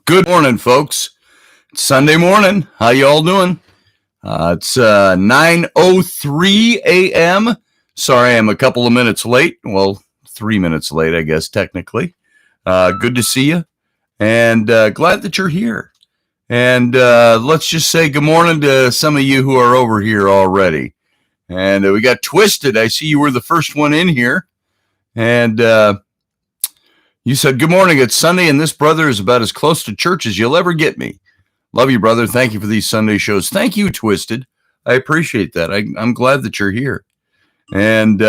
Good morning, folks. It's Sunday morning. How you all doing? It's 9:03 a.m. Sorry, I'm a couple of minutes late. Well, 3 minutes late, I guess, technically. Good to see you, and glad that you're here. And let's just say good morning to some of you who are over here already. And we got Twisted. I see you were the first one in here. And you said, good morning. It's Sunday, and this brother is about as close to church as you'll ever get me. Love you, brother. Thank you for these Sunday shows. Thank you, Twisted. I appreciate that. I'm glad that you're here. And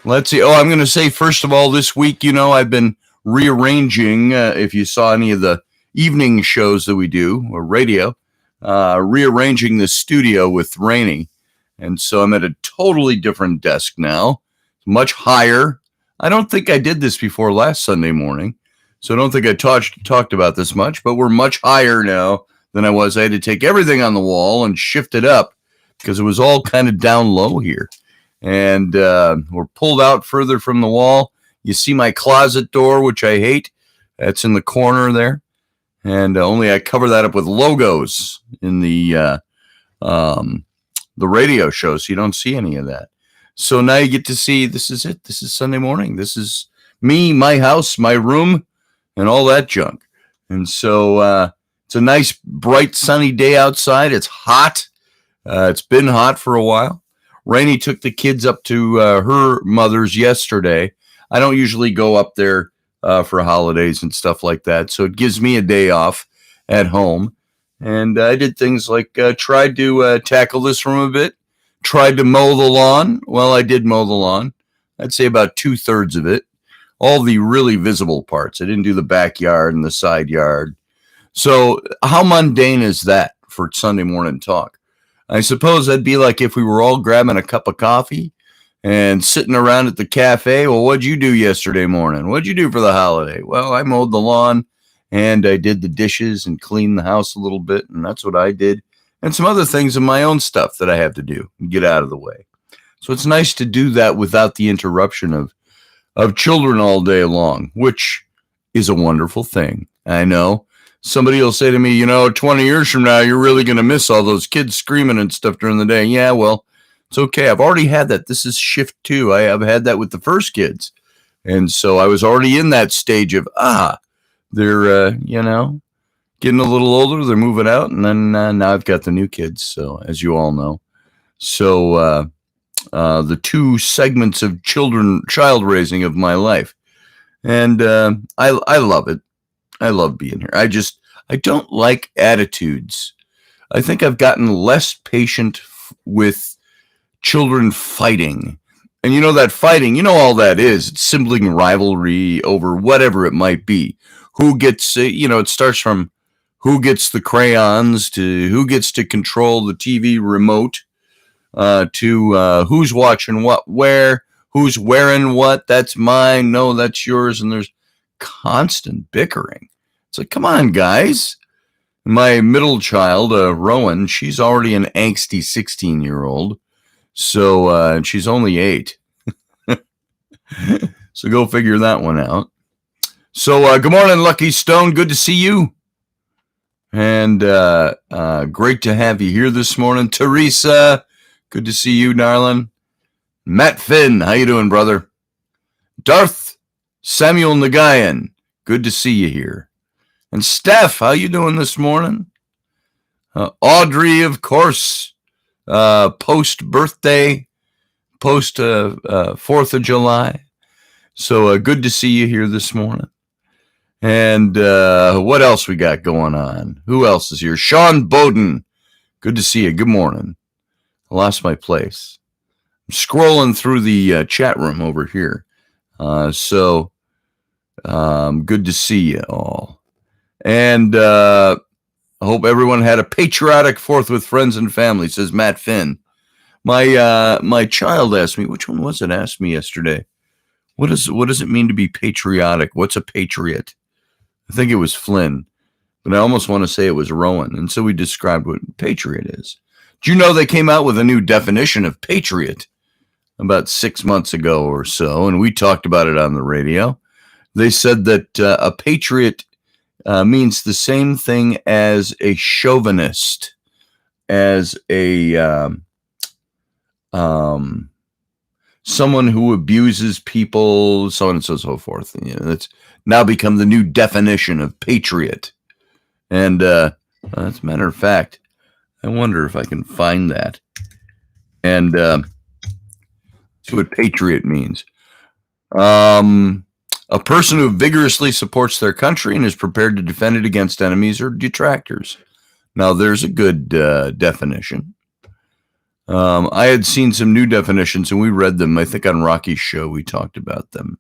let's see. Oh, I'm going to say, first of all, this week, I've been rearranging, if you saw any of the evening shows that we do, or radio, rearranging the studio with Rainey. And so I'm at a totally different desk now, much higher. I don't think I did this before last Sunday morning, so I don't think I talked about this much, but we're much higher now than I was. I had to take everything on the wall and shift it up because it was all kind of down low here. And we're pulled out further from the wall. You see my closet door, which I hate. That's in the corner there. And only I cover that up with logos in the radio show, so you don't see any of that. So now you get to see, this is it. This is Sunday morning. This is me, my house, my room, and all that junk. And so it's a nice, bright, sunny day outside. It's hot. It's been hot for a while. Rainey took the kids up to her mother's yesterday. I don't usually go up there for holidays and stuff like that. So it gives me a day off at home. And I did things like tried to tackle this room a bit. Tried to mow the lawn. Well, I did mow the lawn. I'd say about 2/3 of it. All the really visible parts. I didn't do the backyard and the side yard. So how mundane is that for Sunday morning talk? I suppose that'd be like if we were all grabbing a cup of coffee and sitting around at the cafe. Well, what'd you do yesterday morning? What'd you do for the holiday? Well, I mowed the lawn and I did the dishes and cleaned the house a little bit. And that's what I did. And some other things in my own stuff that I have to do and get out of the way. So it's nice to do that without the interruption of children all day long, which is a wonderful thing. I know somebody will say to me, 20 years from now, you're really going to miss all those kids screaming and stuff during the day. Yeah, well, it's okay. I've already had that. This is shift 2. I have had that with the first kids. And so I was already in that stage of, they're, getting a little older, they're moving out, and then now I've got the new kids, so as you all know. So the two segments of child raising of my life. And I love it. I love being here. I don't like attitudes. I think I've gotten less patient with children fighting. And that fighting, all that is. It's sibling rivalry over whatever it might be. Who gets, it starts from who gets the crayons to who gets to control the TV remote to who's watching what, where, who's wearing what, that's mine, no, that's yours. And there's constant bickering. It's like, come on, guys. My middle child, Rowan, she's already an angsty 16-year-old. So and she's only 8. So go figure that one out. So good morning, Lucky Stone. Good to see you. And great to have you here this morning. Teresa, good to see you, darling. Matt Finn, how you doing, brother? Darth Samuel Nagayan, good to see you here. And Steph, how you doing this morning? Audrey, of course, post-birthday, post 4th of July. So good to see you here this morning. And what else we got going on? Who else is here? Sean Bowden. Good to see you. Good morning. I lost my place. I'm scrolling through the chat room over here. So good to see you all. And I hope everyone had a patriotic 4th with friends and family, says Matt Finn. My child asked me, which one was it? Asked me yesterday. What does it mean to be patriotic? What's a patriot? I think it was Flynn, but I almost want to say it was Rowan. And so we described what patriot is. Do you know they came out with a new definition of patriot about 6 months ago or so, and we talked about it on the radio. They said that a patriot means the same thing as a chauvinist, as a someone who abuses people, so on and so forth. You know, that's now become the new definition of patriot. And as a matter of fact, I wonder if I can find that. And see what patriot means. A person who vigorously supports their country and is prepared to defend it against enemies or detractors. Now, there's a good definition. I had seen some new definitions, and we read them. I think on Rocky's show we talked about them.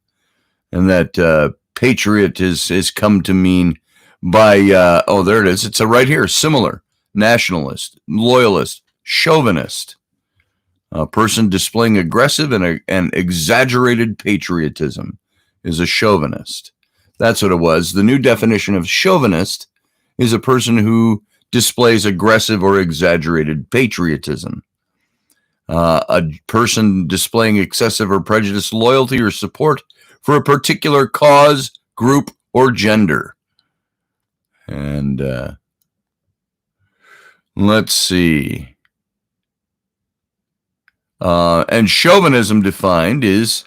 And that patriot has come to mean by, there it is. It's right here, similar, nationalist, loyalist, chauvinist. A person displaying aggressive and exaggerated patriotism is a chauvinist. That's what it was. The new definition of chauvinist is a person who displays aggressive or exaggerated patriotism. A person displaying excessive or prejudiced loyalty or support for a particular cause, group, or gender. And let's see. And chauvinism defined is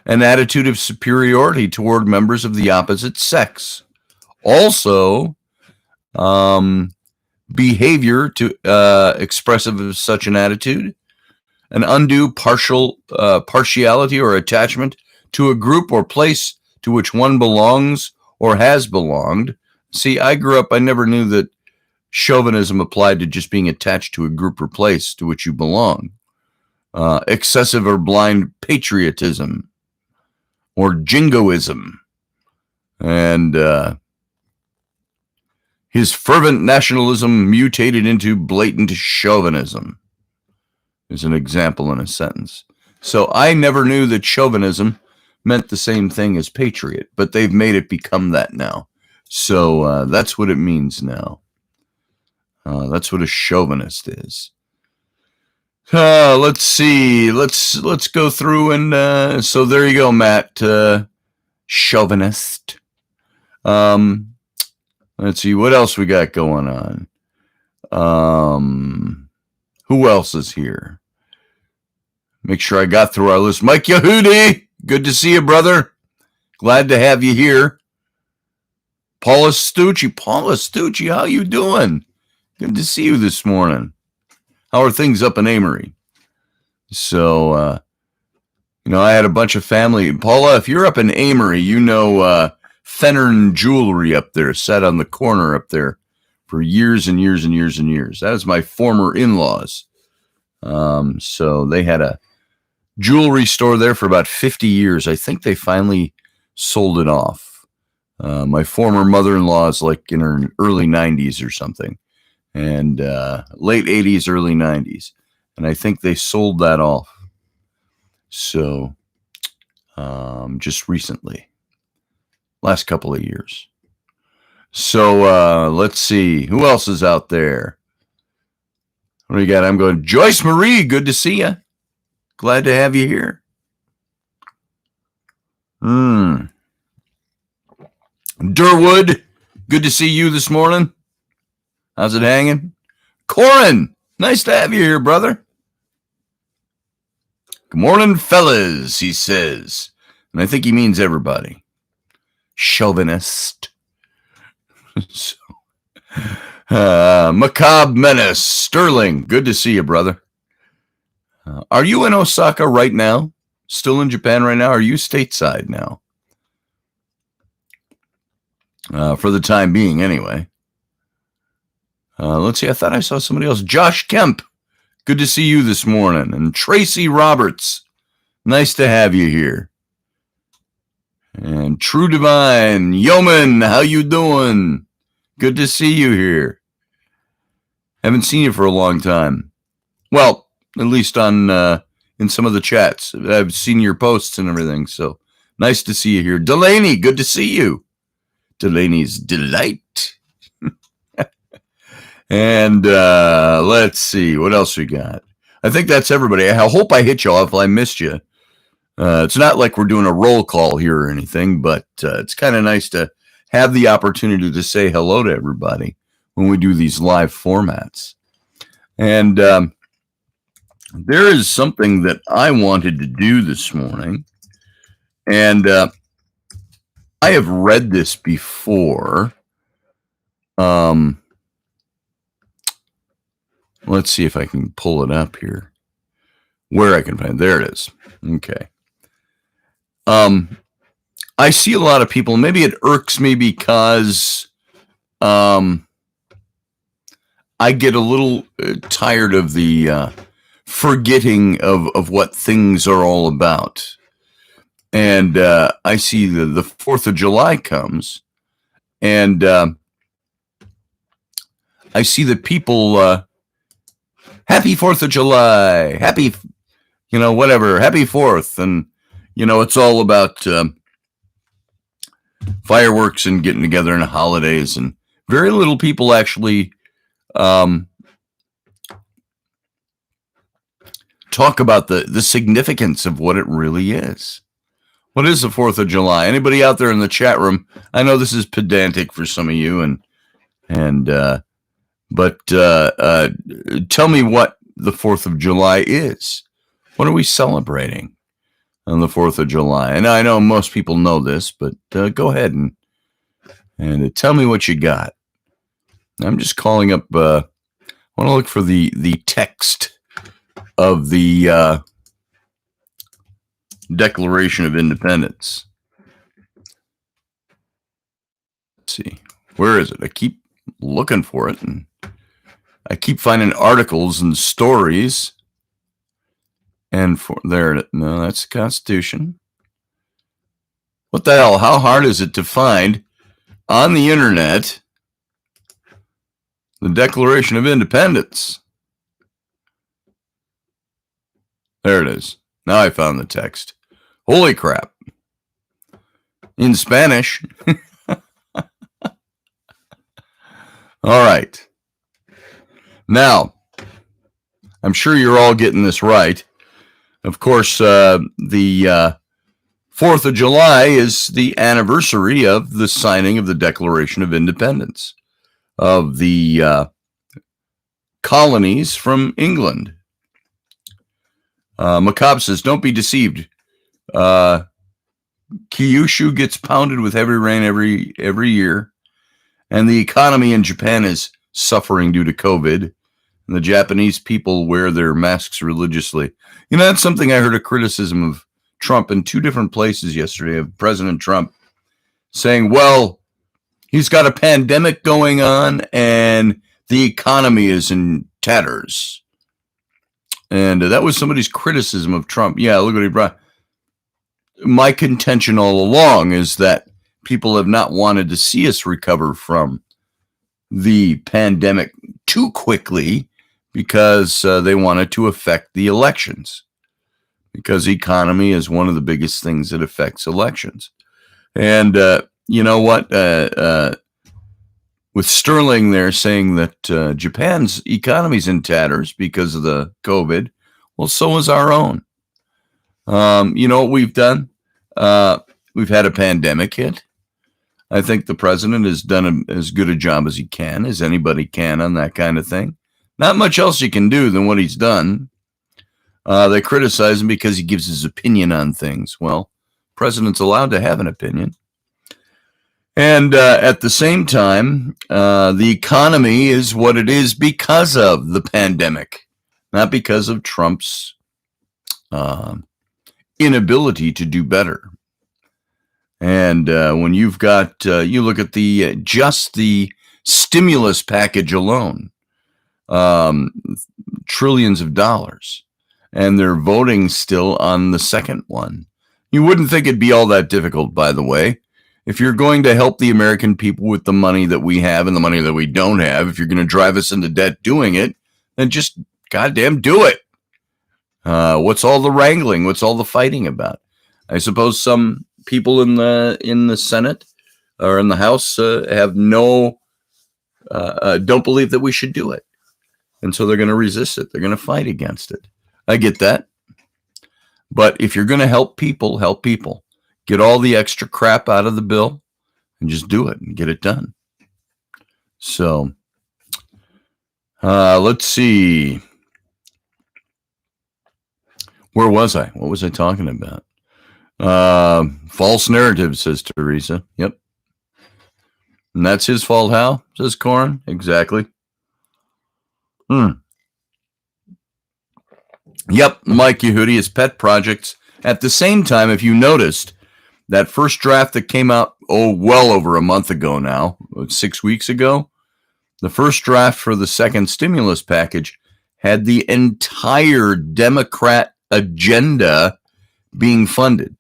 an attitude of superiority toward members of the opposite sex. Also, behavior expressive of such an attitude, an undue partiality or attachment to a group or place to which one belongs or has belonged. See, I grew up, I never knew that chauvinism applied to just being attached to a group or place to which you belong. Excessive or blind patriotism or jingoism. And his fervent nationalism mutated into blatant chauvinism is an example in a sentence. So I never knew that chauvinism meant the same thing as patriot, but they've made it become that now. So that's what it means now. That's what a chauvinist is. Let's see. Let's go through and so there you go, Matt. Chauvinist. Let's see what else we got going on. Who else is here? Make sure I got through our list. Mike Yehudi, good to see you, brother. Glad to have you here. Paula Stucci, how you doing? Good to see you this morning. How are things up in Amory? So, I had a bunch of family. Paula, if you're up in Amory, Fennern Jewelry up there, sat on the corner up there for years and years and years and years. That was my former in-laws. So they had a jewelry store there for about 50 years. I think they finally sold it off. My former mother-in-law is like in her early 90s or something, and late 80s, early 90s. And I think they sold that off. So just recently, last couple of years. So let's see. Who else is out there? What do you got? I'm going, Joyce Marie, good to see you. Glad to have you here. Durwood, good to see you this morning. How's it hanging? Corin, nice to have you here, brother. Good morning, fellas, he says. And I think he means everybody. Chauvinist. So, Macabre Menace, Sterling, good to see you, brother. Are you in Osaka right now? Still in Japan right now? Are you stateside now? For the time being, anyway. Let's see. I thought I saw somebody else. Josh Kemp, good to see you this morning. And Tracy Roberts, nice to have you here. And True Divine, Yeoman, how you doing? Good to see you here. Haven't seen you for a long time. Well, at least on in some of the chats. I've seen your posts and everything, so nice to see you here. Delaney, good to see you. Delaney's Delight. And let's see, what else we got? I think that's everybody. I hope I hit you off if I missed you. It's not like we're doing a roll call here or anything, but it's kind of nice to have the opportunity to say hello to everybody when we do these live formats. And there is something that I wanted to do this morning. And I have read this before. Let's see if I can pull it up here. Where I can find it. There it is. Okay. I see a lot of people, maybe it irks me because I get a little tired of the forgetting of what things are all about. And I see the 4th of July comes, and I see that people, happy 4th of July, happy, whatever, happy 4th. And, it's all about fireworks and getting together and holidays. And very little people actually talk about the significance of what it really is. What is the 4th of July? Anybody out there in the chat room? I know this is pedantic for some of you, but tell me what the 4th of July is. What are we celebrating on the 4th of July? And I know most people know this, but go ahead and tell me what you got. I'm just calling up. I want to look for the text of the Declaration of Independence. Let's see. Where is it? I keep looking for it, and I keep finding articles and stories. And no, that's the Constitution. What the hell? How hard is it to find on the internet the Declaration of Independence? There it is. Now I found the text. Holy crap. In Spanish. All right. Now, I'm sure you're all getting this right. Of course, the 4th of July is the anniversary of the signing of the Declaration of Independence of the colonies from England. Macabre says, don't be deceived. Kyushu gets pounded with heavy rain every year, and the economy in Japan is suffering due to COVID, and the Japanese people wear their masks religiously. That's something I heard a criticism of Trump in 2 different places yesterday, of President Trump saying, well, he's got a pandemic going on and the economy is in tatters. And that was somebody's criticism of Trump. Yeah, look what he brought. My contention all along is that people have not wanted to see us recover from the pandemic too quickly because they wanted to affect the elections. Because economy is one of the biggest things that affects elections. And you know what? With Sterling there saying that Japan's economy's in tatters because of the COVID, well, so is our own. You know what we've done? We've had a pandemic hit. I think the president has done as good a job as he can, as anybody can on that kind of thing. Not much else you can do than what he's done. They criticize him because he gives his opinion on things. Well, president's allowed to have an opinion. And at the same time, the economy is what it is because of the pandemic, not because of Trump's inability to do better. And when you've got, you look at just the stimulus package alone, trillions of dollars, and they're voting still on the second one. You wouldn't think it'd be all that difficult, by the way. If you're going to help the American people with the money that we have and the money that we don't have, if you're going to drive us into debt doing it, then just goddamn do it. What's all the wrangling? What's all the fighting about? I suppose some people in the Senate or in the House have don't believe that we should do it. And so they're going to resist it. They're going to fight against it. I get that. But if you're going to help people. Get all the extra crap out of the bill and just do it and get it done. So let's see. Where was I? What was I talking about? False narrative, says Teresa. Yep. And that's his fault, how? Says Corin. Exactly. Yep, Mike Yehudi, his pet projects. At the same time, if you noticed, that first draft that came out, well over a month ago now, 6 weeks ago, the first draft for the second stimulus package had the entire Democrat agenda being funded,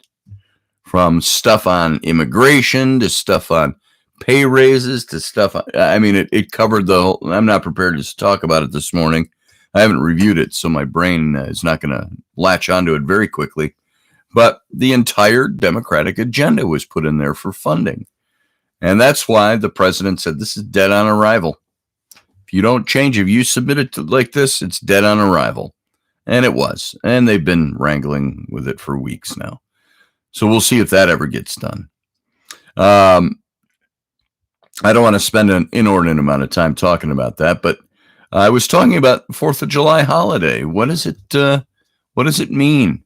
from stuff on immigration to stuff on pay raises to stuff. It covered the whole. I'm not prepared to talk about it this morning. I haven't reviewed it, so my brain is not going to latch onto it very quickly. But the entire Democratic agenda was put in there for funding. And that's why the president said this is dead on arrival. If you don't change, if you submit it like this, it's dead on arrival. And it was. And they've been wrangling with it for weeks now. So we'll see if that ever gets done. I don't want to spend an inordinate amount of time talking about that, but I was talking about 4th of July holiday. What does it mean?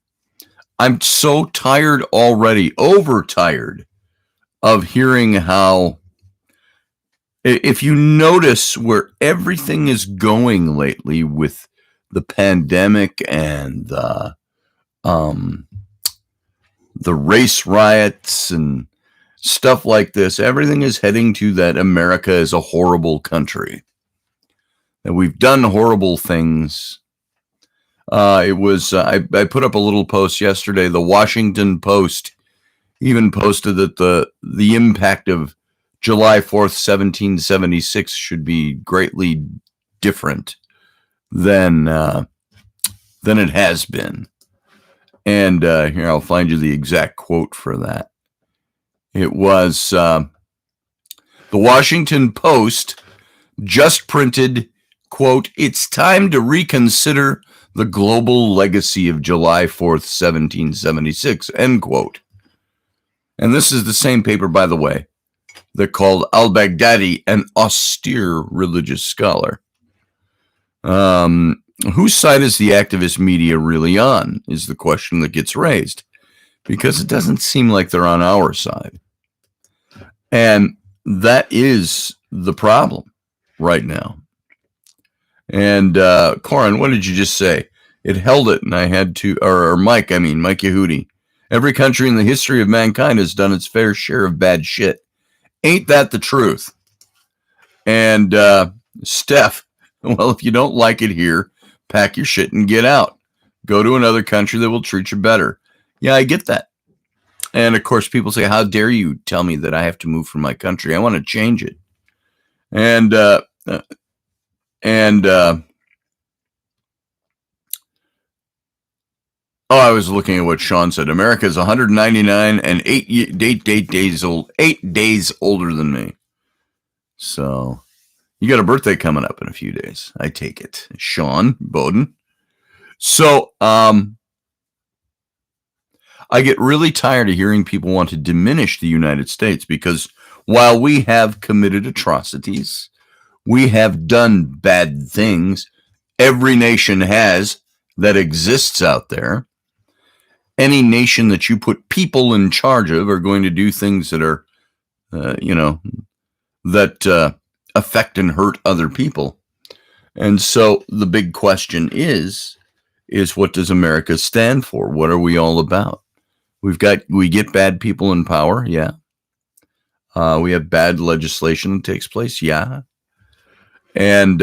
I'm so tired already, overtired of hearing how, if you notice where everything is going lately with the pandemic and the race riots and stuff like this, everything is heading to that America is a horrible country, that we've done horrible things. I put up a little post yesterday. The Washington Post even posted that the impact of July 4th, 1776 should be greatly different than it has been. And here, I'll find you the exact quote for that. It was the Washington Post just printed, quote, "It's time to reconsider the global legacy of July 4th, 1776, end quote." And this is the same paper, by the way, that called al-Baghdadi an austere religious scholar. Whose side is the activist media really on, is the question that gets raised, because it doesn't seem like they're on our side. And that is the problem right now. And Corin, what did you just say? It held it, and I had to, or Mike Yehudi. Every country in the history of mankind has done its fair share of bad shit. Ain't that the truth? And Steph, well, if you don't like it here, pack your shit and get out. Go to another country that will treat you better. Yeah, I get that. And of course, people say, how dare you tell me that I have to move from my country? I want to change it. And I was looking at what Sean said. America is 199 and 8 days old, 8 days older than me. So you got a birthday coming up in a few days. I take it, Sean Bowden. So I get really tired of hearing people want to diminish the United States, because while we have committed atrocities, we have done bad things. Every nation has that exists out there. Any nation that you put people in charge of are going to do things that are, that affect and hurt other people. And so the big question is what does America stand for? What are we all about? We get bad people in power. Yeah. We have bad legislation that takes place. Yeah. And,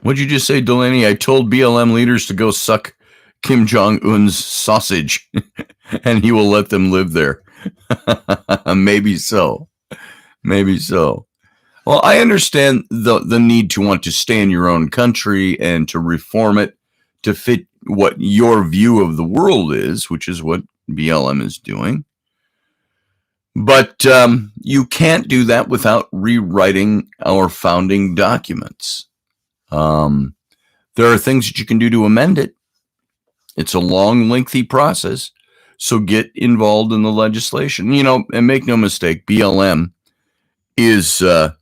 what'd you just say, Delaney? I told BLM leaders to go suck Kim Jong-un's sausage and he will let them live there. Maybe so. Maybe so. Well, I understand the need to want to stay in your own country and to reform it to fit what your view of the world is, which is what BLM is doing. But you can't do that without rewriting our founding documents. There are things that you can do to amend it. It's a long, lengthy process. So get involved in the legislation. And make no mistake, BLM is a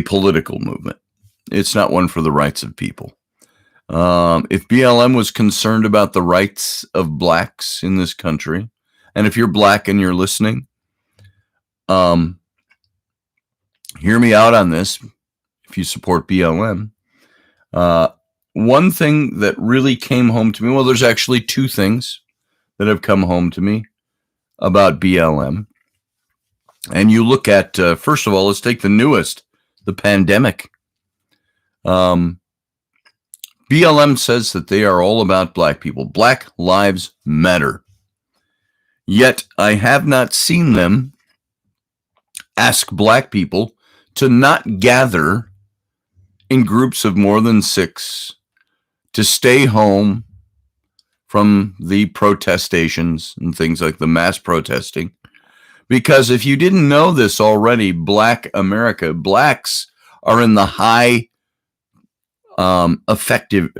political movement. It's not one for the rights of people. If BLM was concerned about the rights of blacks in this country, and if you're black and you're listening, hear me out on this. If you support BLM, one thing that really came home to me, well, there's actually two things that have come home to me about BLM. And you look at, first of all, let's take the newest, the pandemic. BLM says that they are all about black people. Black Lives Matter. Yet I have not seen them ask black people to not gather in groups of more than 6, to stay home from the protestations and things like the mass protesting. Because if you didn't know this already, Black America, blacks are in the high effective,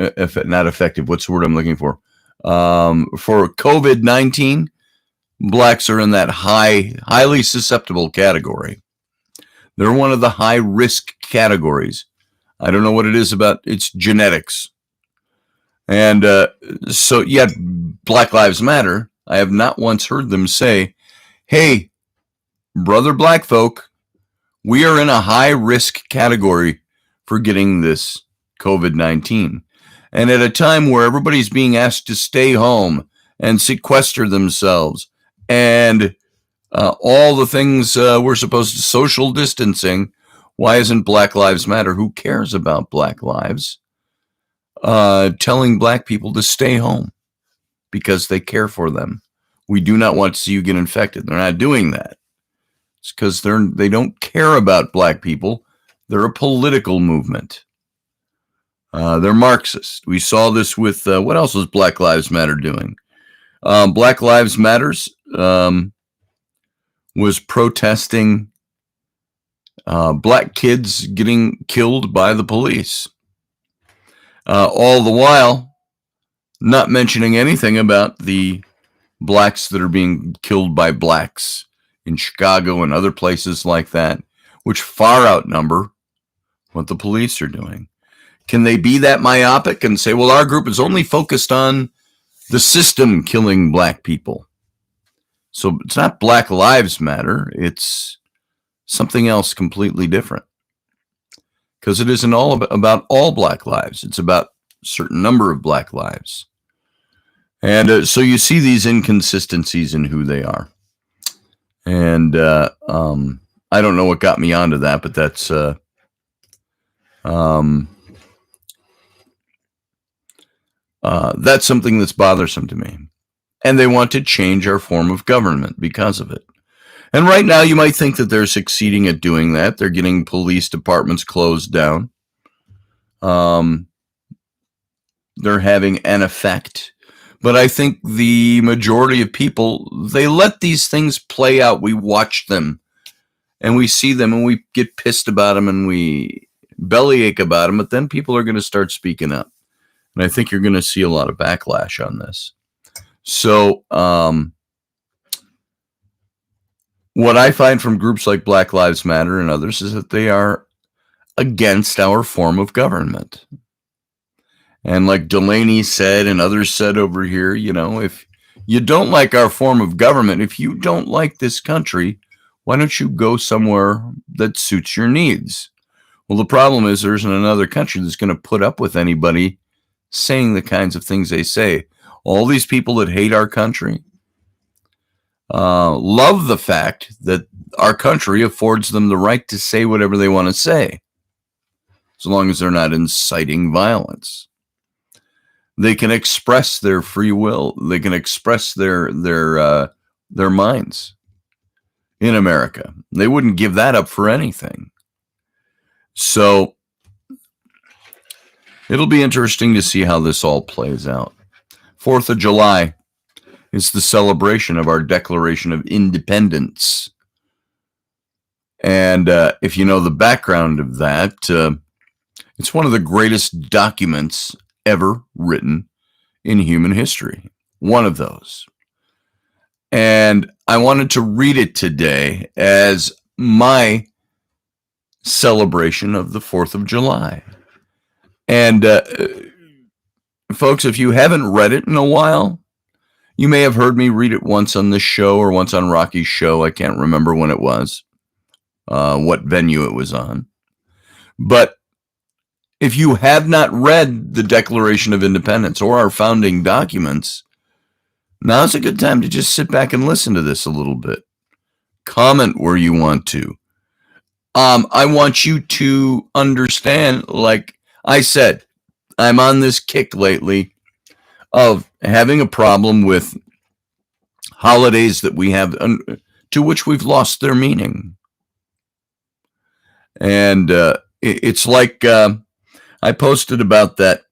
not effective, what's the word I'm looking for? For COVID-19, blacks are in that highly susceptible category. They're one of the high risk categories. I don't know what it is about its genetics. And so, yet, Black Lives Matter, I have not once heard them say, hey, brother black folk, we are in a high risk category for getting this COVID-19. And at a time where everybody's being asked to stay home and sequester themselves and all the things we're supposed to, social distancing, why isn't Black Lives Matter, who cares about black lives, telling black people to stay home because they care for them? We do not want to see you get infected. They're not doing that. It's because they don't care about black people. They're a political movement. They're Marxist. We saw this with, what else was Black Lives Matter doing? Black Lives Matters was protesting black kids getting killed by the police. All the while, not mentioning anything about the blacks that are being killed by blacks in Chicago and other places like that, which far outnumber what the police are doing. Can they be that myopic and say, well, our group is only focused on the system killing black people? So it's not Black Lives Matter. It's something else completely different. Because it isn't all about all black lives. It's about a certain number of black lives. And so you see these inconsistencies in who they are. And I don't know what got me onto that, but that's something that's bothersome to me. And they want to change our form of government because of it. And right now you might think that they're succeeding at doing that. They're getting police departments closed down. They're having an effect. But I think the majority of people, they let these things play out. We watch them and we see them and we get pissed about them and we bellyache about them. But then people are going to start speaking up. And I think you're going to see a lot of backlash on this. So what I find from groups like Black Lives Matter and others is that they are against our form of government. And like Delaney said and others said over here, if you don't like our form of government, if you don't like this country, why don't you go somewhere that suits your needs? Well, the problem is there isn't another country that's going to put up with anybody saying the kinds of things they say. All these people that hate our country love the fact that our country affords them the right to say whatever they want to say, as long as they're not inciting violence. They can express their free will. They can express their minds in America. They wouldn't give that up for anything. So it'll be interesting to see how this all plays out. 4th of July is the celebration of our Declaration of Independence. And if you know the background of that, it's one of the greatest documents ever written in human history. One of those. And I wanted to read it today as my celebration of the 4th of July. And folks, if you haven't read it in a while, you may have heard me read it once on this show or once on Rocky's show. I can't remember when it was, what venue it was on. But if you have not read the Declaration of Independence or our founding documents, now's a good time to just sit back and listen to this a little bit. Comment where you want to. I want you to understand, like I said, I'm on this kick lately of having a problem with holidays that we have to which we've lost their meaning. And it's like I posted about that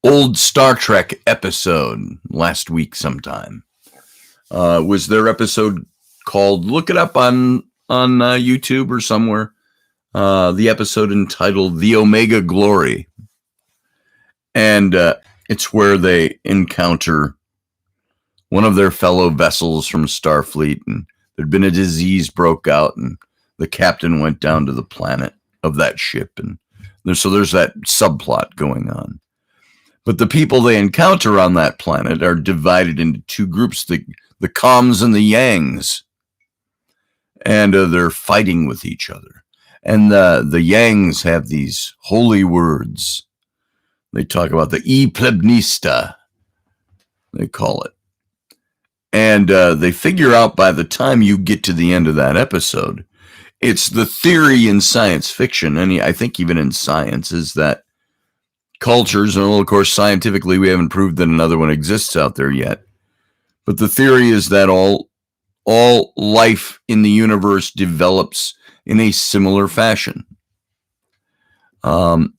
old Star Trek episode last week sometime. Was their episode called, look it up on YouTube or somewhere, the episode entitled The Omega Glory. And it's where they encounter one of their fellow vessels from Starfleet, and there'd been a disease broke out, and the captain went down to the planet of that ship. And so there's that subplot going on. But the people they encounter on that planet are divided into two groups, the Coms and the Yangs. And they're fighting with each other. And the Yangs have these holy words. They talk about the E Plebnista, they call it. And they figure out by the time you get to the end of that episode, it's the theory in science fiction, and I think even in science, is that cultures, and of course scientifically we haven't proved that another one exists out there yet, but the theory is that all life in the universe develops in a similar fashion.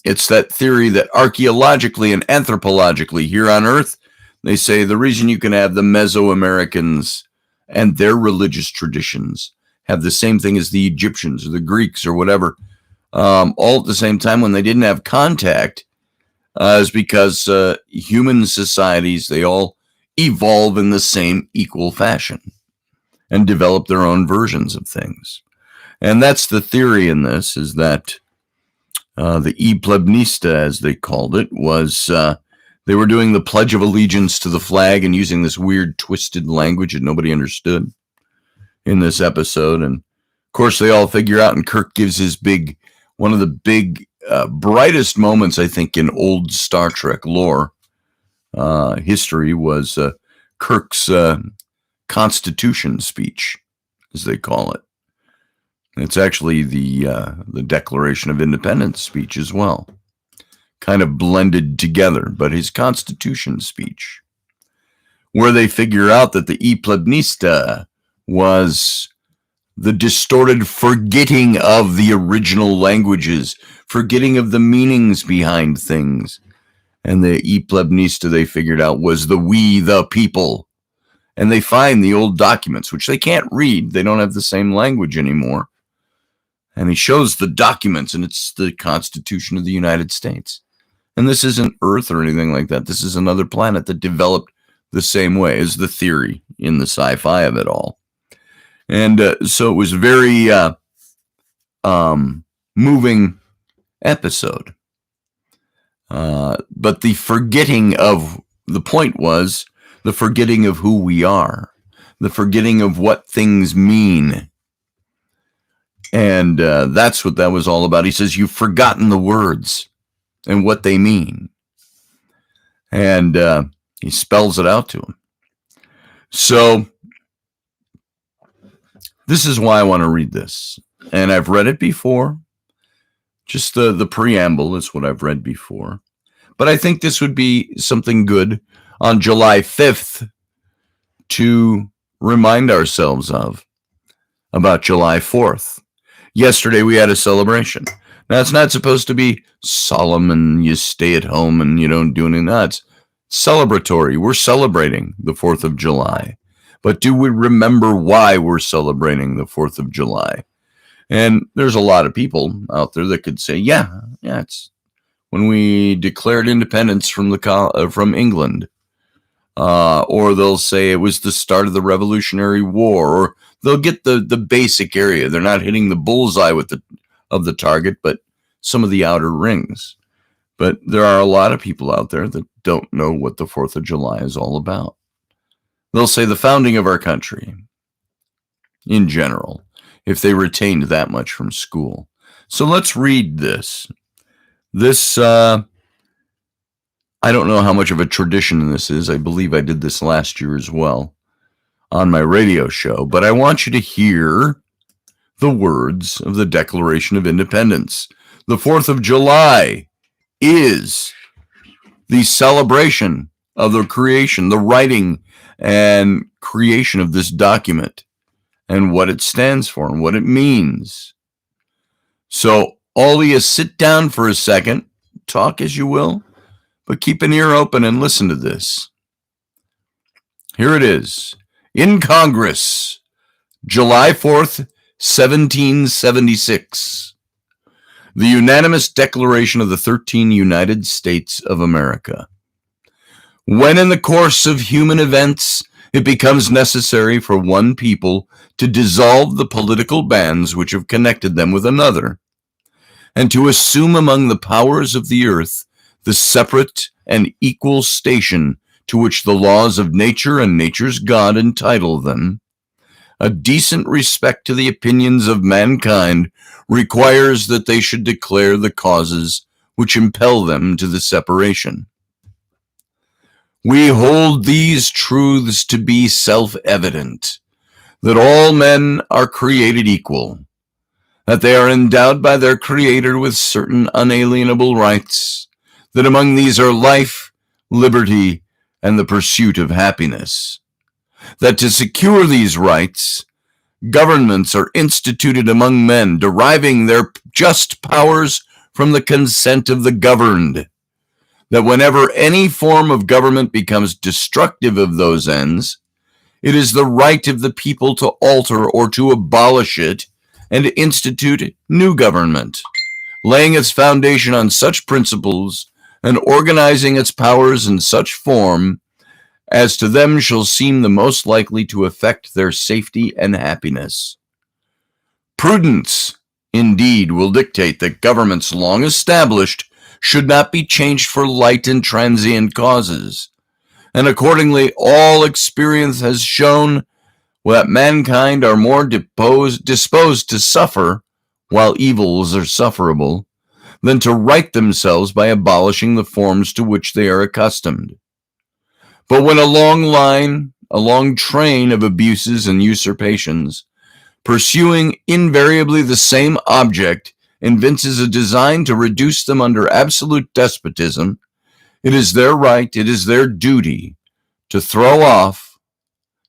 It's that theory that archaeologically and anthropologically here on Earth, they say the reason you can have the Mesoamericans and their religious traditions have the same thing as the Egyptians or the Greeks or whatever, all at the same time when they didn't have contact, is because human societies, they all evolve in the same equal fashion and develop their own versions of things. And that's the theory in this, is that the E Plebnista, as they called it, was they were doing the Pledge of Allegiance to the flag and using this weird twisted language that nobody understood in this episode. And of course they all figure out, and Kirk gives his one of the big brightest moments, I think, in old Star Trek lore history was Kirk's Constitution speech, as they call it. It's actually the Declaration of Independence speech as well, kind of blended together, but his Constitution speech, where they figure out that the E Plebnista was the distorted forgetting of the original languages, forgetting of the meanings behind things. And the E Plebnista, they figured out, was the we, the people. And they find the old documents, which they can't read. They don't have the same language anymore. And he shows the documents, and it's the Constitution of the United States. And this isn't Earth or anything like that. This is another planet that developed the same way as the theory in the sci-fi of it all. And so it was a very moving episode. But the forgetting of, the point was the forgetting of who we are, the forgetting of what things mean. And that's what that was all about. He says, you've forgotten the words and what they mean. And he spells it out to him. So this is why I want to read this. And I've read it before. Just the preamble is what I've read before. But I think this would be something good on July 5th to remind ourselves of, about July 4th. Yesterday we had a celebration. Now it's not supposed to be solemn and you stay at home and you don't do anything. No, it's celebratory. We're celebrating the 4th of July. But do we remember why we're celebrating the 4th of July? And there's a lot of people out there that could say, yeah, it's when we declared independence from England. or they'll say it was the start of the Revolutionary War, or they'll get the basic area. They're not hitting the bullseye of the target, but some of the outer rings. But there are a lot of people out there that don't know what the 4th of July is all about. They'll say the founding of our country, in general, if they retained that much from school. So let's read this. This, I don't know how much of a tradition this is. I believe I did this last year as well on my radio show, but I want you to hear the words of the Declaration of Independence. The 4th of July is the celebration of the creation, the writing and creation of this document and what it stands for and what it means. So all of you sit down for a second, talk as you will, but keep an ear open and listen to this. Here it is. In Congress, July 4th, 1776. The unanimous declaration of the 13 United States of America. When in the course of human events it becomes necessary for one people to dissolve the political bands which have connected them with another, and to assume among the powers of the earth the separate and equal station to which the laws of nature and nature's God entitle them, a decent respect to the opinions of mankind requires that they should declare the causes which impel them to the separation. We hold these truths to be self-evident, that all men are created equal, that they are endowed by their Creator with certain unalienable rights, that among these are life, liberty, and the pursuit of happiness, that to secure these rights, governments are instituted among men, deriving their just powers from the consent of the governed, that whenever any form of government becomes destructive of those ends, it is the right of the people to alter or to abolish it and to institute new government, laying its foundation on such principles and organizing its powers in such form as to them shall seem the most likely to affect their safety and happiness. Prudence, indeed, will dictate that governments long established should not be changed for light and transient causes, and accordingly all experience has shown that mankind are more disposed to suffer while evils are sufferable than to right themselves by abolishing the forms to which they are accustomed. But when a long train of abuses and usurpations, pursuing invariably the same object, evinces a design to reduce them under absolute despotism, it is their right, it is their duty to throw off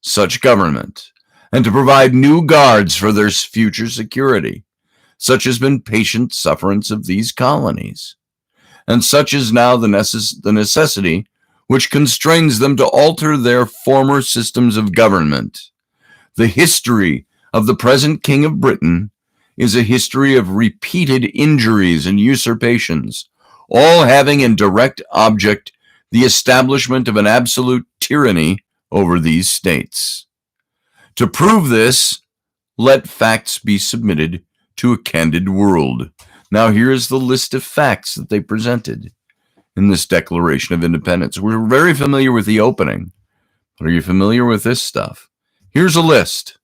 such government and to provide new guards for their future security. Such has been patient sufferance of these colonies, and such is now the necessity which constrains them to alter their former systems of government. The history of the present King of Britain is a history of repeated injuries and usurpations, all having in direct object the establishment of an absolute tyranny over these states. To prove this, let facts be submitted to a candid world. Now here's the list of facts that they presented in this Declaration of Independence. We're very familiar with the opening, but are you familiar with this stuff? Here's a list.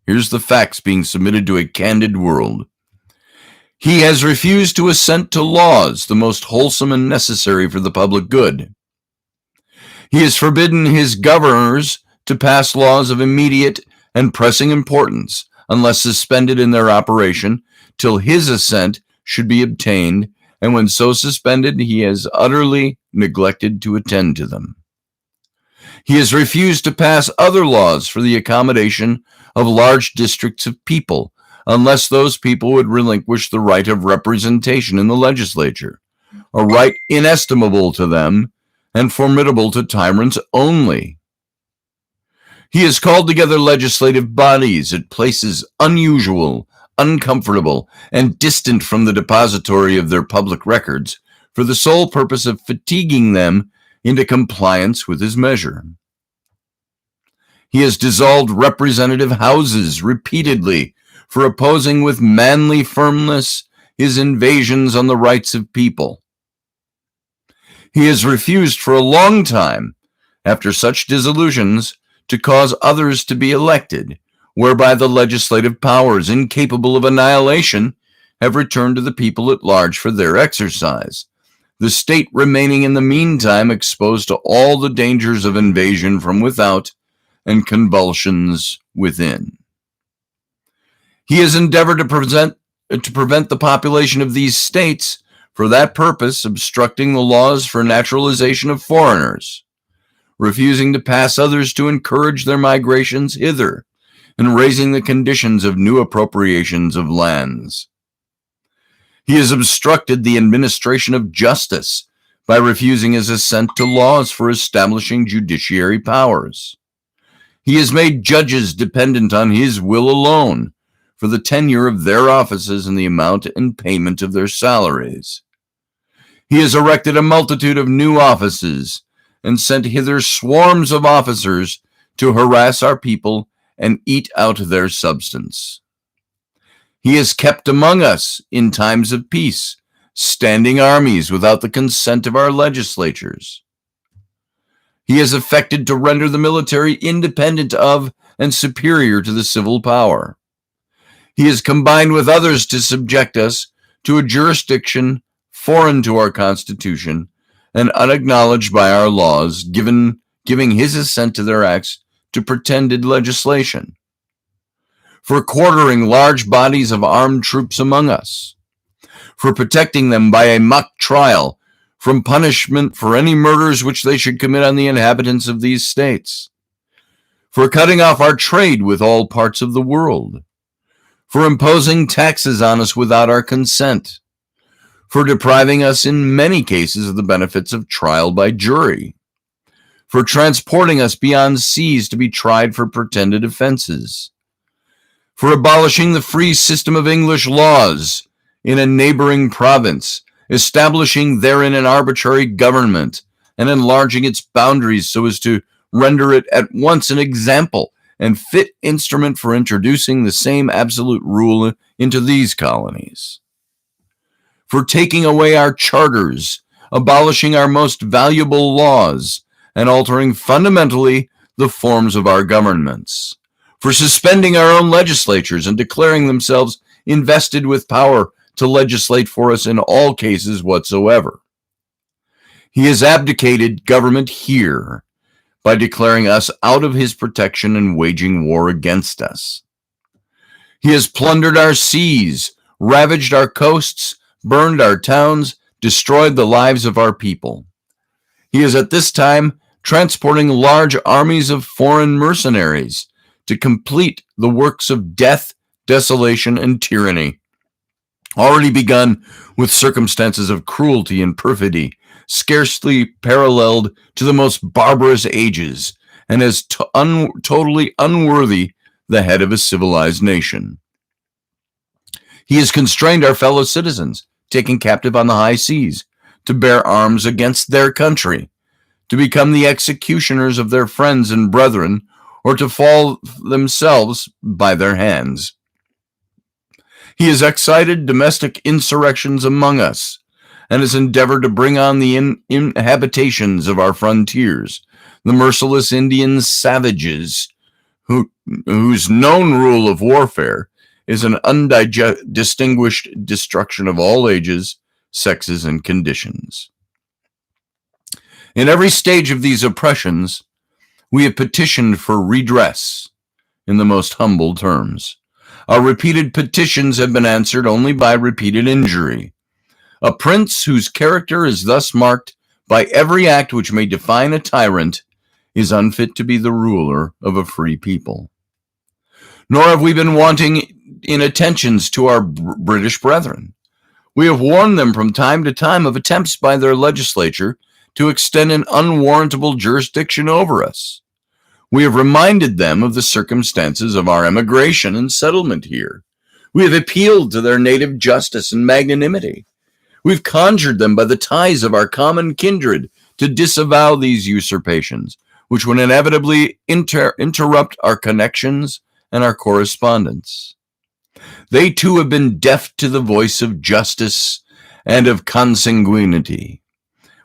Here's the facts being submitted to a candid world. He has refused to assent to laws the most wholesome and necessary for the public good. He has forbidden his governors to pass laws of immediate and pressing importance, unless suspended in their operation, till his assent should be obtained, and when so suspended, he has utterly neglected to attend to them. He has refused to pass other laws for the accommodation of large districts of people, unless those people would relinquish the right of representation in the legislature, a right inestimable to them and formidable to tyrants only. He has called together legislative bodies at places unusual, uncomfortable, and distant from the depository of their public records, for the sole purpose of fatiguing them into compliance with his measure. He has dissolved representative houses repeatedly for opposing with manly firmness his invasions on the rights of people. He has refused for a long time, after such dissolutions, to cause others to be elected, whereby the legislative powers, incapable of annihilation, have returned to the people at large for their exercise, the state remaining in the meantime exposed to all the dangers of invasion from without and convulsions within. He has endeavored to prevent the population of these states, for that purpose obstructing the laws for naturalization of foreigners, refusing to pass others to encourage their migrations hither, and raising the conditions of new appropriations of lands. He has obstructed the administration of justice by refusing his assent to laws for establishing judiciary powers. He has made judges dependent on his will alone for the tenure of their offices and the amount and payment of their salaries. He has erected a multitude of new offices and sent hither swarms of officers to harass our people and eat out their substance. He has kept among us, in times of peace, standing armies without the consent of our legislatures. He has affected to render the military independent of and superior to the civil power. He has combined with others to subject us to a jurisdiction foreign to our Constitution and unacknowledged by our laws, giving his assent to their acts to pretended legislation, for quartering large bodies of armed troops among us, for protecting them by a mock trial from punishment for any murders which they should commit on the inhabitants of these states, for cutting off our trade with all parts of the world, for imposing taxes on us without our consent, for depriving us in many cases of the benefits of trial by jury, for transporting us beyond seas to be tried for pretended offenses, for abolishing the free system of English laws in a neighboring province, establishing therein an arbitrary government, and enlarging its boundaries so as to render it at once an example and fit instrument for introducing the same absolute rule into these colonies, for taking away our charters, abolishing our most valuable laws, and altering fundamentally the forms of our governments, for suspending our own legislatures and declaring themselves invested with power to legislate for us in all cases whatsoever. He has abdicated government here by declaring us out of his protection and waging war against us. He has plundered our seas, ravaged our coasts, burned our towns, destroyed the lives of our people. He is at this time transporting large armies of foreign mercenaries to complete the works of death, desolation, and tyranny, already begun with circumstances of cruelty and perfidy, scarcely paralleled to the most barbarous ages, and as totally unworthy the head of a civilized nation. He has constrained our fellow citizens, taken captive on the high seas, to bear arms against their country, to become the executioners of their friends and brethren, or to fall themselves by their hands. He has excited domestic insurrections among us, and has endeavored to bring on the inhabitations of our frontiers, the merciless Indian savages, whose known rule of warfare is an undistinguished destruction of all ages, sexes, and conditions. In every stage of these oppressions, we have petitioned for redress in the most humble terms. Our repeated petitions have been answered only by repeated injury. A prince whose character is thus marked by every act which may define a tyrant is unfit to be the ruler of a free people. Nor have we been wanting in attentions to our British brethren. We have warned them from time to time of attempts by their legislature to extend an unwarrantable jurisdiction over us. We have reminded them of the circumstances of our emigration and settlement here. We have appealed to their native justice and magnanimity. We've conjured them by the ties of our common kindred to disavow these usurpations, which would inevitably interrupt our connections and our correspondence. They too have been deaf to the voice of justice and of consanguinity.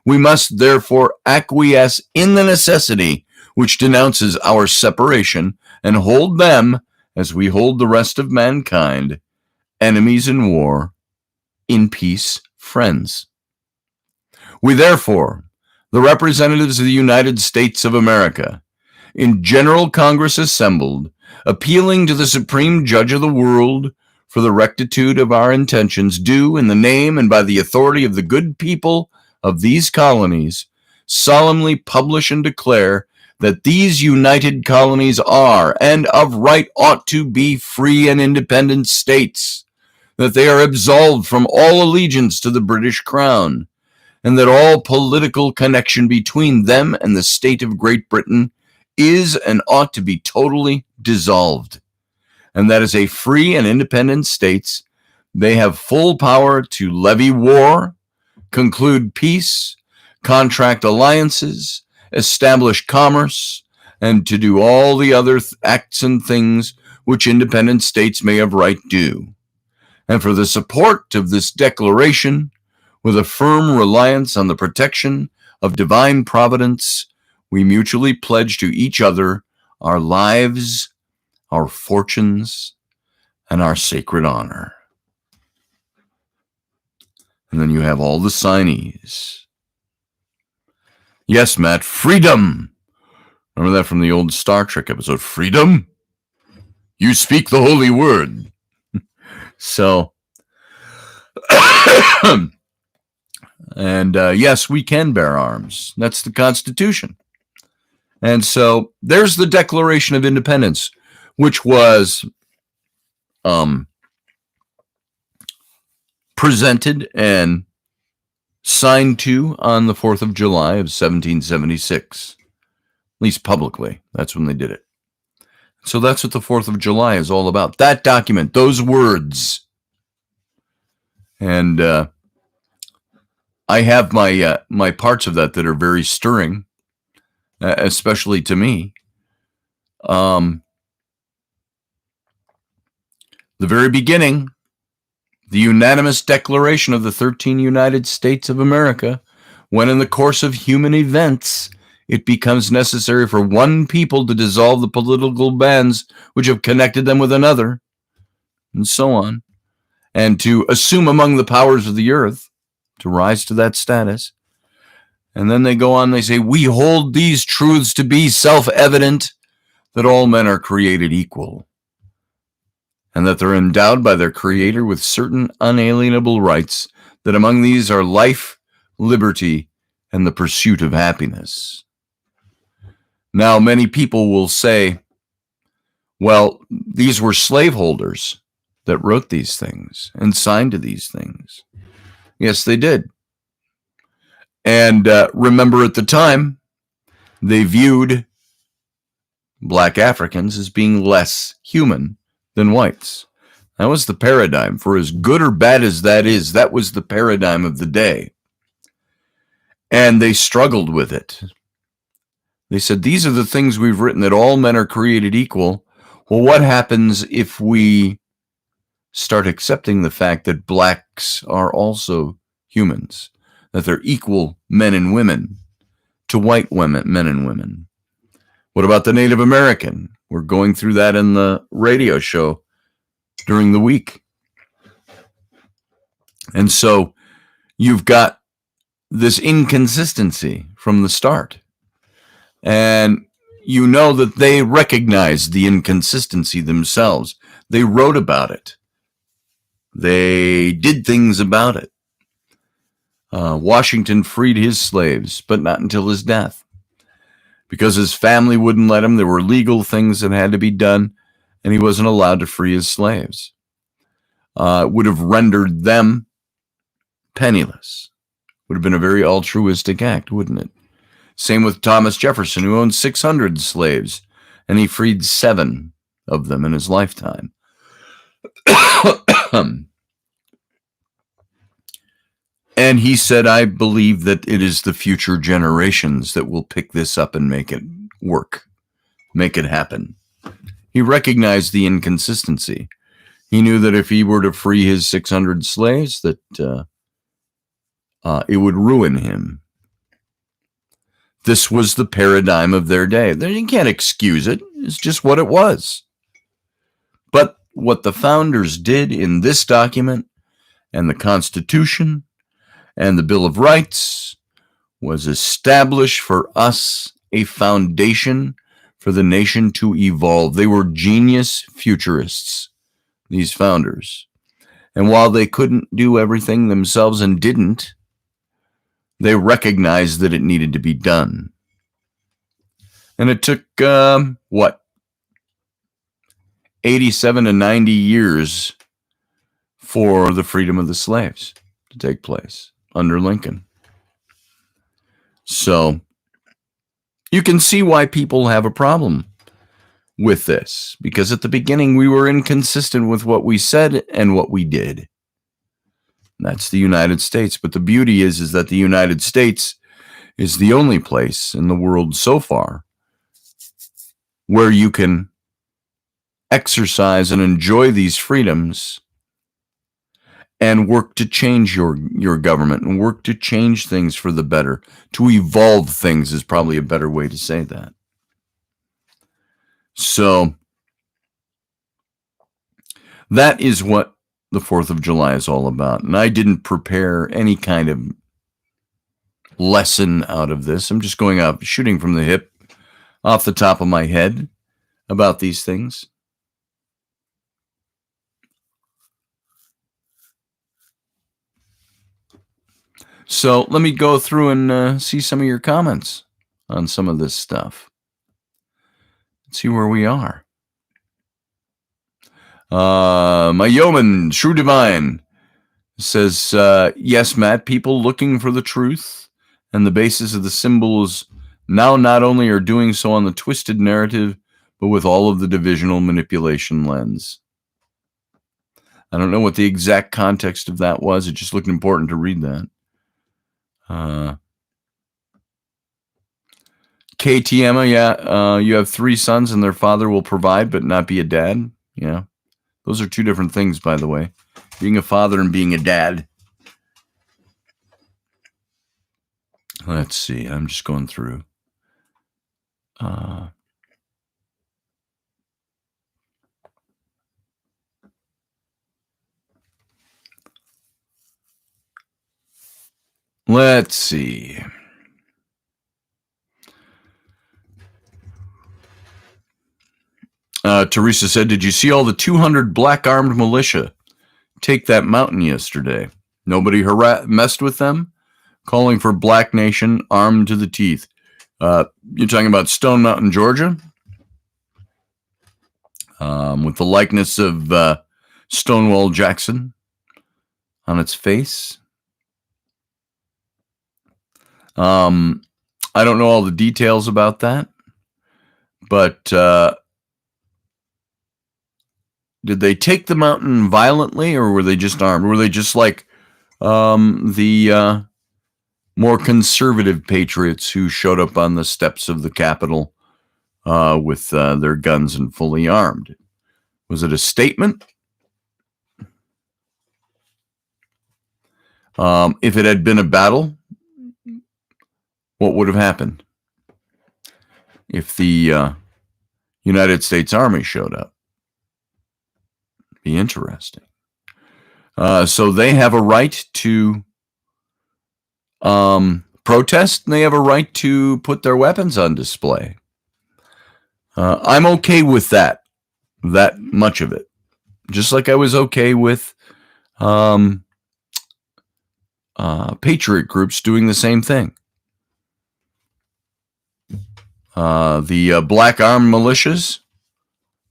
We must therefore acquiesce in the necessity which denounces our separation and hold them, as we hold the rest of mankind, enemies in war, in peace, friends. We therefore, the representatives of the United States of America, in General Congress assembled, appealing to the Supreme Judge of the world for the rectitude of our intentions, do, in the name and by the authority of the good people of these colonies, solemnly publish and declare that these united colonies are, and of right ought to be, free and independent states, that they are absolved from all allegiance to the British Crown, and that all political connection between them and the state of Great Britain is and ought to be totally dissolved, and that as a free and independent states, they have full power to levy war, conclude peace, contract alliances, establish commerce, and to do all the other acts and things which independent states may of right do. And for the support of this declaration, with a firm reliance on the protection of divine providence, we mutually pledge to each other our lives, our fortunes, and our sacred honor. And then you have all the signees. Yes, Matt, freedom. Remember that from the old Star Trek episode, freedom? You speak the holy word. So, and yes, we can bear arms. That's the Constitution. And so there's the Declaration of Independence, which was presented and signed to on the 4th of July of 1776, at least publicly. That's when they did it. So that's what the 4th of July is all about. That document, those words. And I have my parts of that are very stirring, especially to me. The very beginning, the unanimous declaration of the 13 United States of America, when in the course of human events, it becomes necessary for one people to dissolve the political bands which have connected them with another, and so on, and to assume among the powers of the earth, to rise to that status. And then they go on, they say, we hold these truths to be self-evident, that all men are created equal, and that they're endowed by their Creator with certain unalienable rights, that among these are life, liberty, and the pursuit of happiness. Now, many people will say, well, these were slaveholders that wrote these things and signed to these things. Yes, they did. And remember, at the time, they viewed black Africans as being less human than whites. That was the paradigm. For as good or bad as that is, that was the paradigm of the day. And they struggled with it. They said, these are the things we've written, that all men are created equal. Well, what happens if we start accepting the fact that blacks are also humans, that they're equal men and women to white women, men and women? What about the Native American? We're going through that in the radio show during the week. And so you've got this inconsistency from the start. And you know that they recognized the inconsistency themselves. They wrote about it. They did things about it. Washington freed his slaves, but not until his death, because his family wouldn't let him. There were legal things that had to be done, and he wasn't allowed to free his slaves. It would have rendered them penniless. Would have been a very altruistic act, wouldn't it? Same with Thomas Jefferson, who owned 600 slaves, and he freed 7 of them in his lifetime. And he said, I believe that it is the future generations that will pick this up and make it work, make it happen. He recognized the inconsistency. He knew that if he were to free his 600 slaves, that it would ruin him. This was the paradigm of their day. You can't excuse it. It's just what it was. But what the founders did in this document and the Constitution and the Bill of Rights was establish for us a foundation for the nation to evolve. They were genius futurists, these founders. And while they couldn't do everything themselves and didn't, they recognized that it needed to be done. And it took, 87 to 90 years for the freedom of the slaves to take place under Lincoln. So you can see why people have a problem with this, because at the beginning we were inconsistent with what we said and what we did. That's the United States. But the beauty is that the United States is the only place in the world so far where you can exercise and enjoy these freedoms and work to change your government and work to change things for the better. To evolve things is probably a better way to say that. So that is what the 4th of July is all about. And I didn't prepare any kind of lesson out of this. I'm just going up, shooting from the hip, off the top of my head about these things. So let me go through and see some of your comments on some of this stuff. Let's see where we are. My yeoman, True Divine, says, yes, Matt, people looking for the truth and the basis of the symbols now not only are doing so on the twisted narrative, but with all of the divisional manipulation lens. I don't know what the exact context of that was. It just looked important to read that. KTM, you have 3 sons and their father will provide but not be a dad. Yeah. Those are 2 different things, by the way. Being a father and being a dad. Let's see. I'm just going through. Let's see. Teresa said, did you see all the 200 black armed militia take that mountain yesterday? Nobody messed with them, calling for Black Nation armed to the teeth. You're talking about Stone Mountain, Georgia? With the likeness of Stonewall Jackson on its face. I don't know all the details about that, but did they take the mountain violently, or were they just armed? Were they just like the more conservative patriots who showed up on the steps of the Capitol with their guns and fully armed? Was it a statement? If it had been a battle, what would have happened if the United States Army showed up? Be interesting. So they have a right to protest, and they have a right to put their weapons on display. I'm okay with that much of it. Just like I was okay with patriot groups doing the same thing. The black armed militias,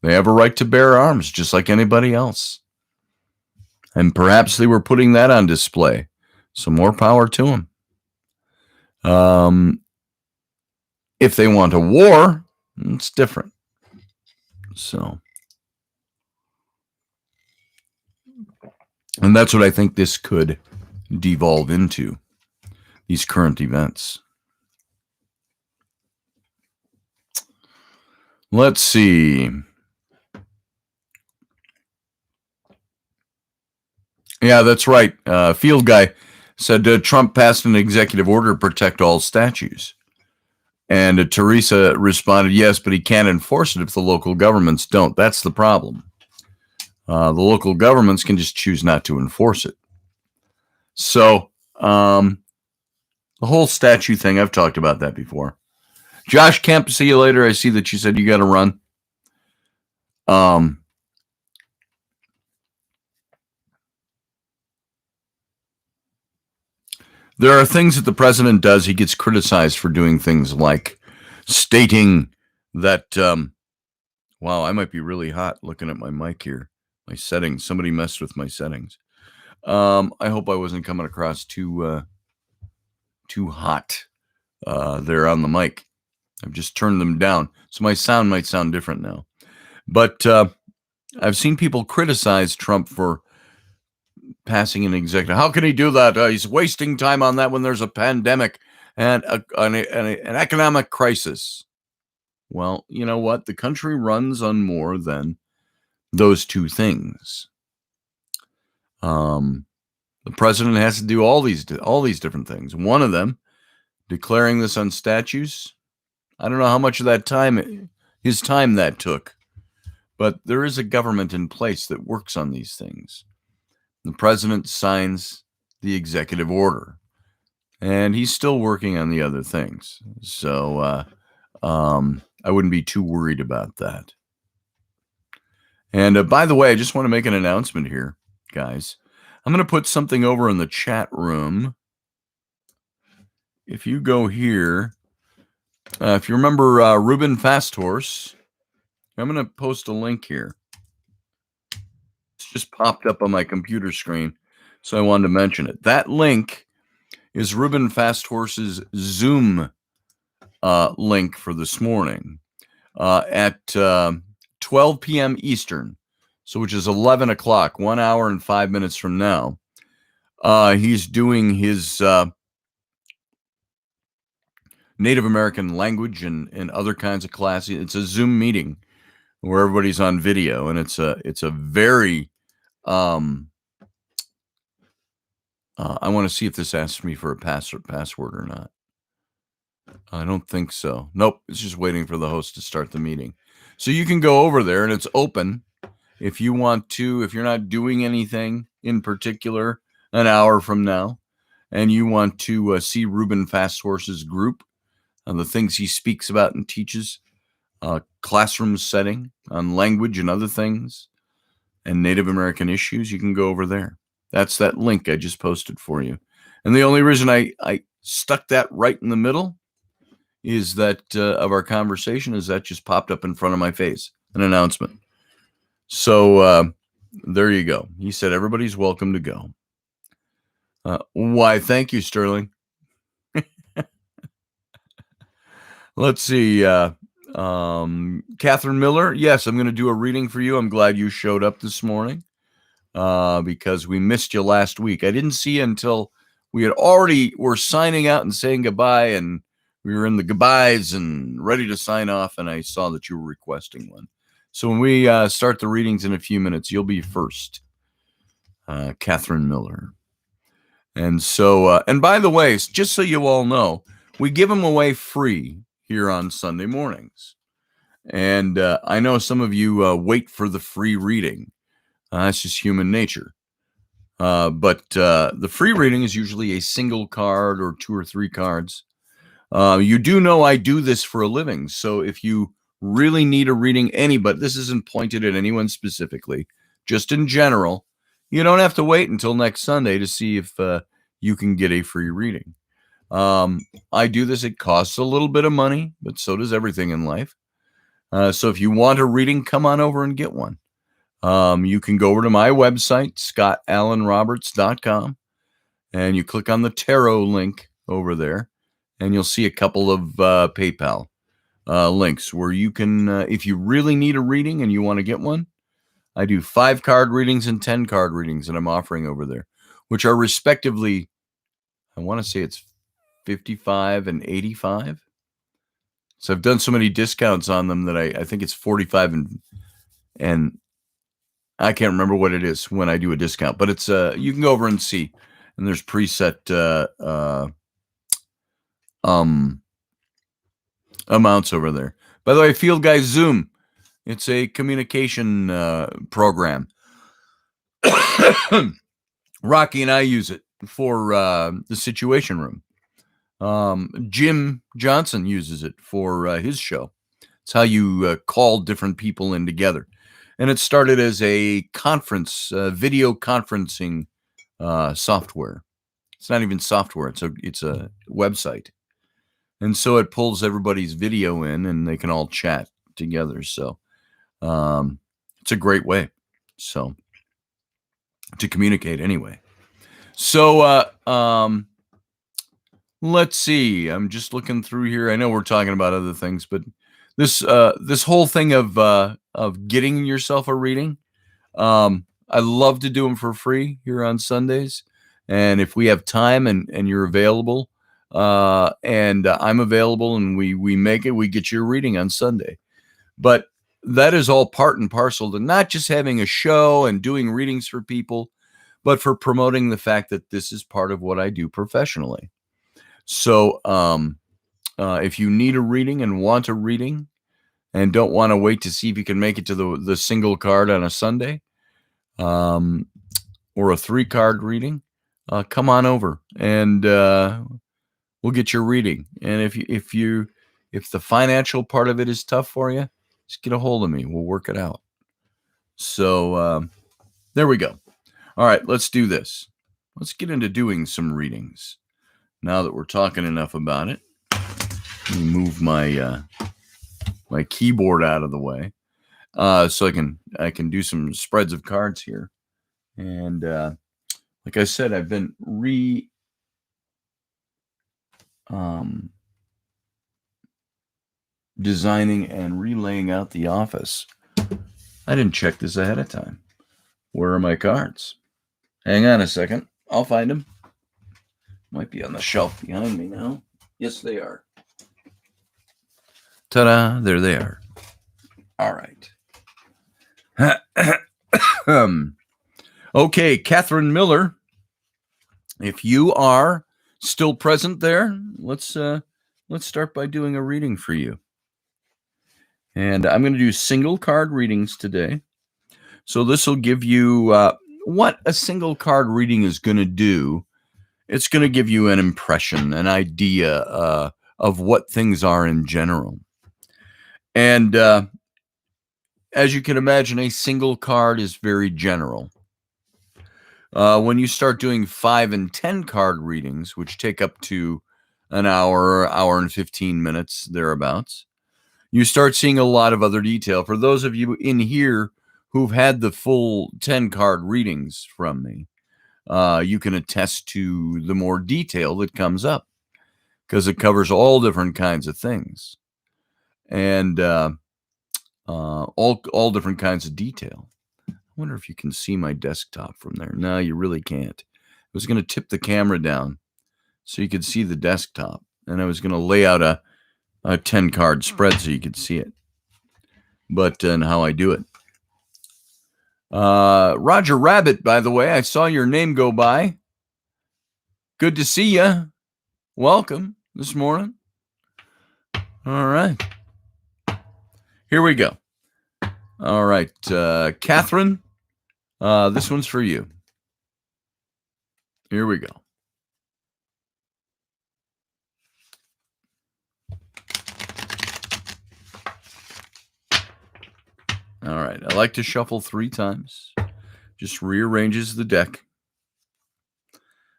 they have a right to bear arms just like anybody else. And perhaps they were putting that on display. So more power to them. If they want a war, it's different. So, and that's what I think this could devolve into, these current events. Let's see. Yeah, that's right. Field Guy said Trump passed an executive order to protect all statues. And Teresa responded, yes, but he can't enforce it if the local governments don't. That's the problem. The local governments can just choose not to enforce it. So the whole statue thing, I've talked about that before. Josh Kemp, see you later. I see that you said you got to run. There are things that the president does. He gets criticized for doing things like stating that, wow, I might be really hot looking at my mic here. My settings. Somebody messed with my settings. I hope I wasn't coming across too hot there on the mic. I've just turned them down, so my sound might sound different now. But I've seen people criticize Trump for passing an executive. How can he do that? He's wasting time on that when there's a pandemic and an economic crisis. Well, you know what? The country runs on more than those two things. The president has to do all these different things. One of them, declaring this on statues. I don't know how much of that his time that took, but there is a government in place that works on these things. The president signs the executive order, and he's still working on the other things. So I wouldn't be too worried about that. And by the way, I just want to make an announcement here, guys. I'm going to put something over in the chat room. If you go here, if you remember Ruben Fasthorse, I'm going to post a link here. It's just popped up on my computer screen, so I wanted to mention it. That link is Ruben Fasthorse's Zoom link for this morning at 12 p.m. Eastern, so which is 11 o'clock, 1 hour and 5 minutes from now. He's doing his Native American language and other kinds of classes. It's a Zoom meeting where everybody's on video, and it's a very I want to see if this asks me for a password or not. I don't think so. Nope, it's just waiting for the host to start the meeting. So you can go over there, and it's open if you want to. If you're not doing anything in particular an hour from now, and you want to see Ruben Fasthorse's group and the things he speaks about and teaches, classroom setting on language and other things, and Native American issues, you can go over there. That's that link I just posted for you. And the only reason I stuck that right in the middle is that of our conversation is that just popped up in front of my face, an announcement. So there you go. He said everybody's welcome to go. Why, thank you, Sterling. Let's see. Catherine Miller. Yes, I'm going to do a reading for you. I'm glad you showed up this morning because we missed you last week. I didn't see you until we were signing out and saying goodbye, and we were in the goodbyes and ready to sign off, and I saw that you were requesting one. So when we start the readings in a few minutes, you'll be first, Catherine Miller. And so, and by the way, just so you all know, we give them away free here on Sunday mornings. And I know some of you wait for the free reading. That's just human nature. But the free reading is usually a single card or 2 or 3 cards. You do know I do this for a living. So if you really need a reading, anybody, this isn't pointed at anyone specifically, just in general, you don't have to wait until next Sunday to see if you can get a free reading. I do this. It costs a little bit of money, but so does everything in life. So if you want a reading, come on over and get one. You can go over to my website, scottallenroberts.com, and you click on the tarot link over there, and you'll see a couple of PayPal links where you can, if you really need a reading and you want to get one, I do 5 card readings and 10 card readings that I'm offering over there. which are respectively, I want to say it's 55 and 85. So I've done so many discounts on them that I think it's 45 and I can't remember what it is when I do a discount, but it's you can go over and see, and there's preset amounts over there. By the way, Field Guys Zoom, it's a communication program. Rocky and I use it for the Situation Room. Jim Johnson uses it for his show. It's how you call different people in together. And it started as a conference, video conferencing software. It's not even software. It's a website. And so it pulls everybody's video in and they can all chat together. So it's a great way. So to communicate anyway. So let's see. I'm just looking through here. I know we're talking about other things, but this whole thing of getting yourself a reading, I love to do them for free here on Sundays. And if we have time and you're available, and I'm available and we make it, we get you a reading on Sunday. But that is all part and parcel to not just having a show and doing readings for people, but for promoting the fact that this is part of what I do professionally. So if you need a reading and want a reading and don't want to wait to see if you can make it to the single card on a Sunday, or a 3-card reading, come on over and we'll get your reading. And if the financial part of it is tough for you, just get a hold of me. We'll work it out. So there we go. All right, let's do this. Let's get into doing some readings. Now that we're talking enough about it, let me move my my keyboard out of the way so I can do some spreads of cards here. And like I said, I've been designing and relaying out the office. I didn't check this ahead of time. Where are my cards? Hang on a second. I'll find them. Might be on the shelf behind me now. Yes, they are. Ta-da! There they are. All right. Okay, Catherine Miller, if you are still present there, let's start by doing a reading for you. And I'm going to do single card readings today. So this will give you what a single card reading is going to do. It's going to give you an impression, an idea of what things are in general. And as you can imagine, a single card is very general. When you start doing 5 and 10 card readings, which take up to an hour and 15 minutes, thereabouts, you start seeing a lot of other detail. For those of you in here who've had the full 10 card readings from me, you can attest to the more detail that comes up because it covers all different kinds of things and all different kinds of detail. I wonder if you can see my desktop from there. No, you really can't. I was going to tip the camera down so you could see the desktop, and I was going to lay out a 10 card spread so you could see it, but and how I do it. Roger Rabbit, by the way, I saw your name go by. Good to see you. Welcome this morning. All right. Here we go. All right. Catherine, this one's for you. Here we go. All right. I like to shuffle 3 times. Just rearranges the deck.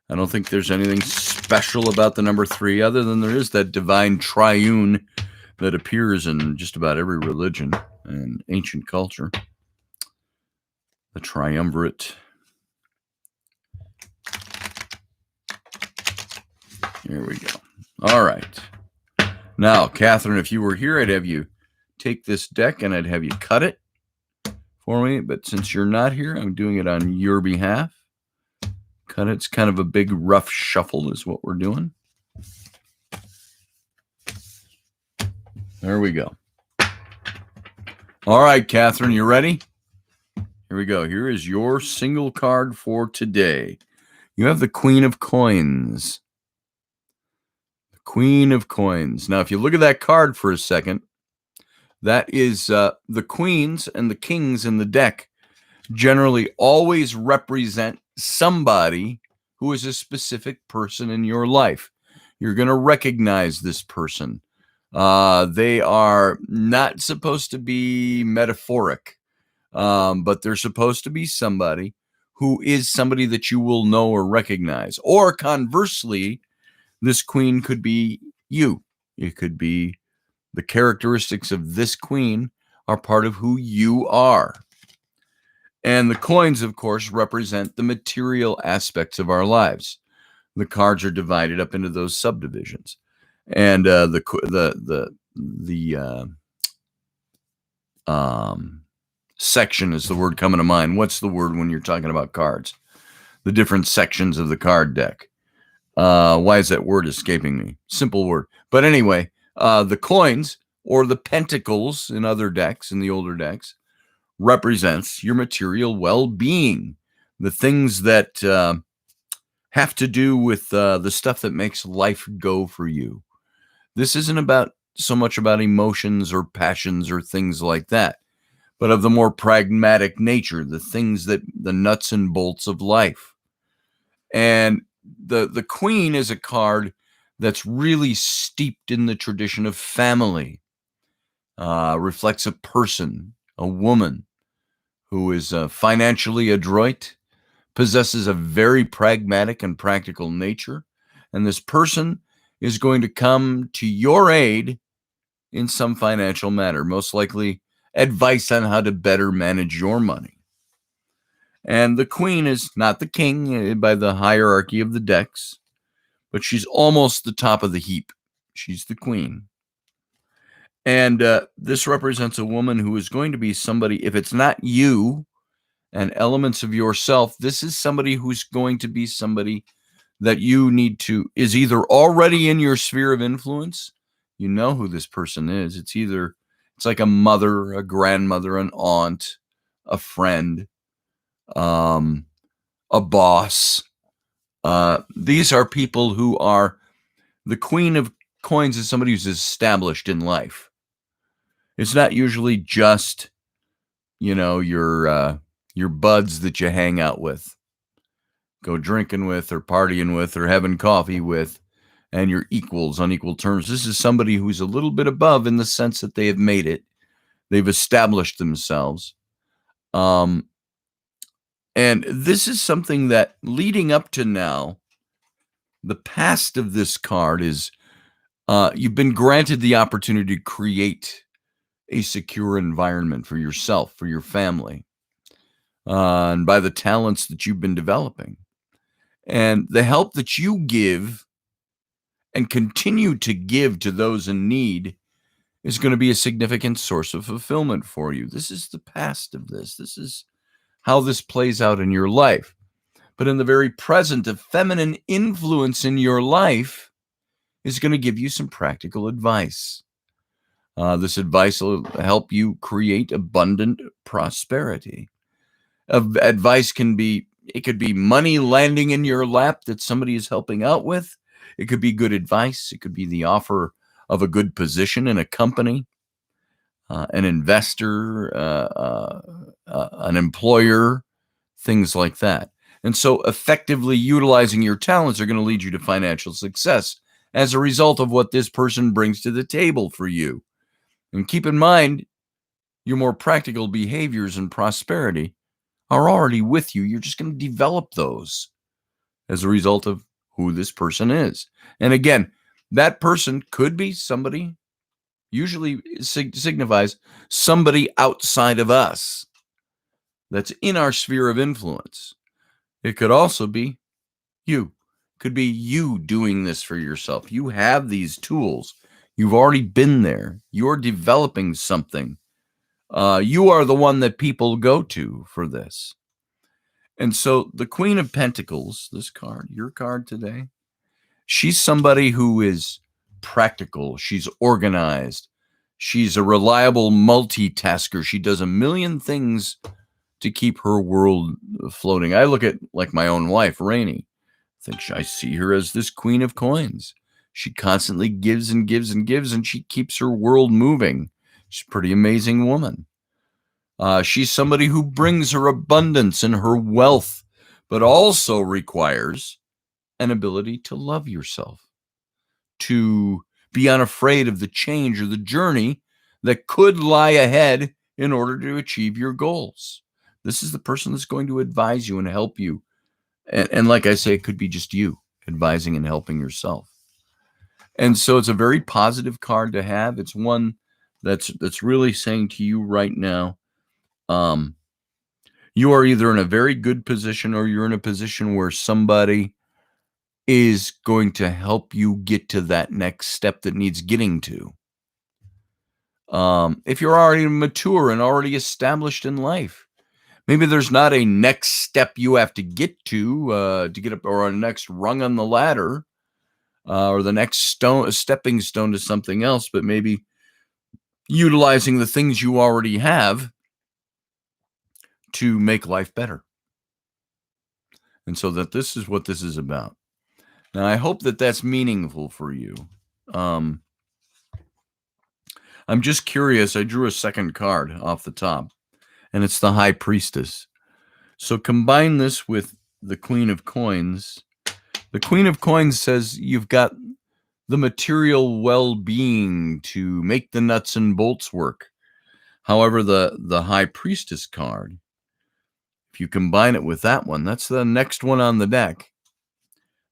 I don't think there's anything special about the number 3 other than there is that divine triune that appears in just about every religion and ancient culture. The triumvirate. Here we go. All right. Now, Catherine, if you were here, I'd have you take this deck and I'd have you cut it for me. But since you're not here, I'm doing it on your behalf It's kind of a big rough shuffle is what we're doing. There we go. All right, Catherine, you ready? Here we go. Here is your single card for today. You have the Queen of Coins. The Queen of Coins. Now, if you look at that card for a second, that is the queens and the kings in the deck generally always represent somebody who is a specific person in your life. You're going to recognize this person. They are not supposed to be metaphoric, but they're supposed to be somebody who is somebody that you will know or recognize. Or conversely, this queen could be you. It could be the characteristics of this queen are part of who you are. And the coins, of course, represent the material aspects of our lives. The cards are divided up into those subdivisions, and the section is the word coming to mind. What's the word when you're talking about cards? The different sections of the card deck. Why is that word escaping me? Simple word. But anyway, the coins or the pentacles in other decks, in the older decks, represents your material well-being, the things that have to do with the stuff that makes life go for you. This isn't about so much about emotions or passions or things like that, but of the more pragmatic nature, the things that the nuts and bolts of life. And the Queen is a card that's really steeped in the tradition of family, reflects a person, a woman, who is financially adroit, possesses a very pragmatic and practical nature, and this person is going to come to your aid in some financial matter, most likely advice on how to better manage your money. And the queen is not the king by the hierarchy of the decks, but she's almost the top of the heap. She's the queen. And this represents a woman who is going to be somebody, if it's not you and elements of yourself, this is somebody who's going to be somebody that you need to, is either already in your sphere of influence. You know who this person is. It's like a mother, a grandmother, an aunt, a friend, a boss. These are people who are, the Queen of Coins is somebody who's established in life. It's not usually just, your buds that you hang out with, go drinking with, or partying with, or having coffee with, and your equals on equal terms. This is somebody who's a little bit above in the sense that they have made it. They've established themselves. And this is something that leading up to now, the past of this card is you've been granted the opportunity to create a secure environment for yourself, for your family, and by the talents that you've been developing. And the help that you give and continue to give to those in need is going to be a significant source of fulfillment for you. This is the past of this. This is how this plays out in your life. But in the very present, a feminine influence in your life is going to give you some practical advice. This advice will help you create abundant prosperity. Advice could be money landing in your lap that somebody is helping out with. It could be good advice. It could be the offer of a good position in a company, an investor, an employer, things like that. And so effectively utilizing your talents are going to lead you to financial success as a result of what this person brings to the table for you. And keep in mind, your more practical behaviors and prosperity are already with you. You're just going to develop those as a result of who this person is. And again, that person could be somebody, usually signifies somebody outside of us that's in our sphere of influence. It could also be you. It could be you doing this for yourself. You have these tools. You've already been there. You're developing something. You are the one that people go to for this. And so the Queen of Pentacles, this card, your card today, she's somebody who is practical. She's organized. She's a reliable multitasker. She does a million things to keep her world floating. I look at like my own wife, Rainey. I see her as this Queen of Coins. She constantly gives and gives and gives, and she keeps her world moving. She's a pretty amazing woman. She's somebody who brings her abundance and her wealth, but also requires an ability to love yourself, to be unafraid of the change or the journey that could lie ahead in order to achieve your goals. This is the person that's going to advise you and help you. And like I say, it could be just you advising and helping yourself. And so it's a very positive card to have. It's one that's really saying to you right now, you are either in a very good position or you're in a position where somebody is going to help you get to that next step that needs getting to. If you're already mature and already established in life, maybe there's not a next step you have to get get up, or a next rung on the ladder, or the next stepping stone to something else, but maybe utilizing the things you already have to make life better. And so this is what this is about. Now, I hope that that's meaningful for you. I'm just curious. I drew a second card off the top, and it's the High Priestess. So combine this with the Queen of Coins. The Queen of Coins says you've got the material well-being to make the nuts and bolts work. However, the High Priestess card, if you combine it with that one, that's the next one on the deck.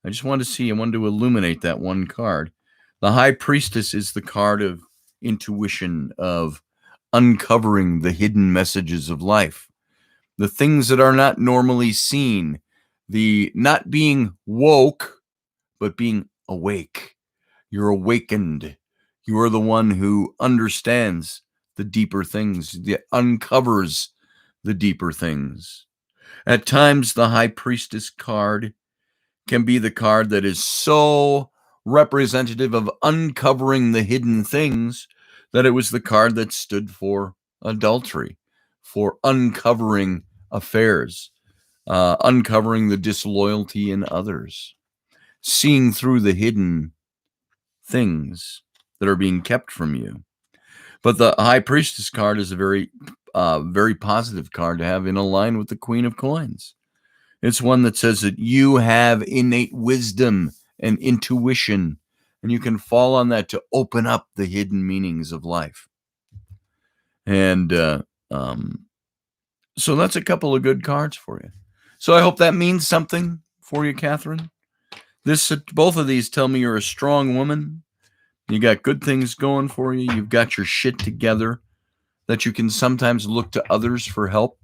I wanted to illuminate that one card. The High Priestess is the card of intuition, of uncovering the hidden messages of life, the things that are not normally seen, the not being woke, but being awake. You're awakened. You are the one who understands the deeper things, that uncovers the deeper things. At times, the High Priestess card can be the card that is so representative of uncovering the hidden things that it was the card that stood for adultery, for uncovering affairs, uncovering the disloyalty in others, seeing through the hidden things that are being kept from you. But the High Priestess card is a very, very positive card to have in a line with the Queen of Coins. It's one that says that you have innate wisdom and intuition, and you can fall on that to open up the hidden meanings of life. And so that's a couple of good cards for you. So I hope that means something for you, Catherine. Both of these tell me you're a strong woman. You got good things going for you. You've got your shit together, that you can sometimes look to others for help.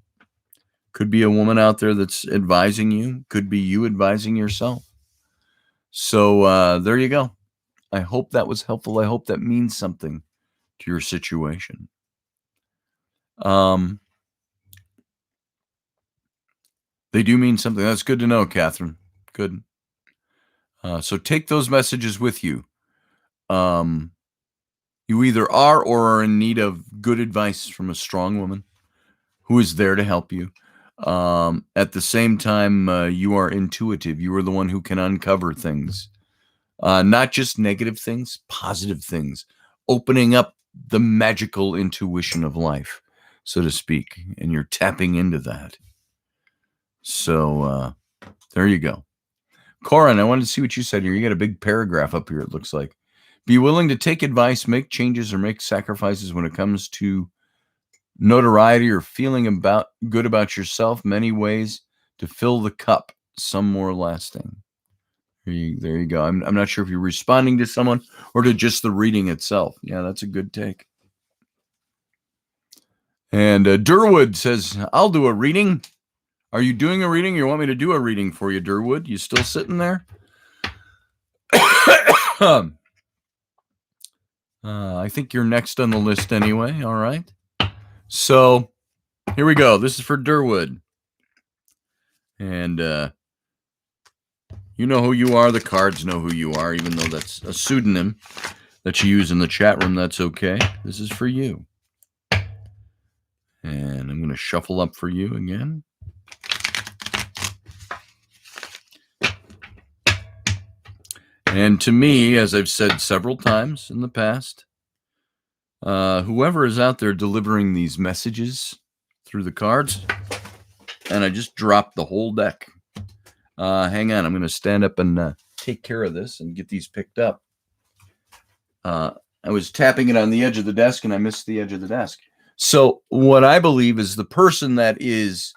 Could be a woman out there that's advising you. Could be you advising yourself. So there you go. I hope that was helpful. I hope that means something to your situation. They do mean something. That's good to know, Catherine. Good. So take those messages with you. You either are or are in need of good advice from a strong woman who is there to help you. At the same time, you are intuitive. You are the one who can uncover things, not just negative things, positive things, opening up the magical intuition of life, so to speak, and you're tapping into that. So there you go. Corin, I wanted to see what you said here. You got a big paragraph up here, it looks like. Be willing to take advice, make changes, or make sacrifices when it comes to notoriety or feeling good about yourself. Many ways to fill the cup, some more lasting. There you go. I'm not sure if you're responding to someone or to just the reading itself. Yeah, that's a good take. And Durwood says, I'll do a reading. Are you doing a reading? You want me to do a reading for you, Durwood? You still sitting there? I think you're next on the list anyway. All right. So here we go. This is for Durwood. And you know who you are. The cards know who you are, even though that's a pseudonym that you use in the chat room. That's okay. This is for you. And I'm going to shuffle up for you again. And to me, as I've said several times in the past, whoever is out there delivering these messages through the cards, and I just dropped the whole deck. Hang on, I'm going to stand up and take care of this and get these picked up. I was tapping it on the edge of the desk and I missed the edge of the desk. So what I believe is the person that is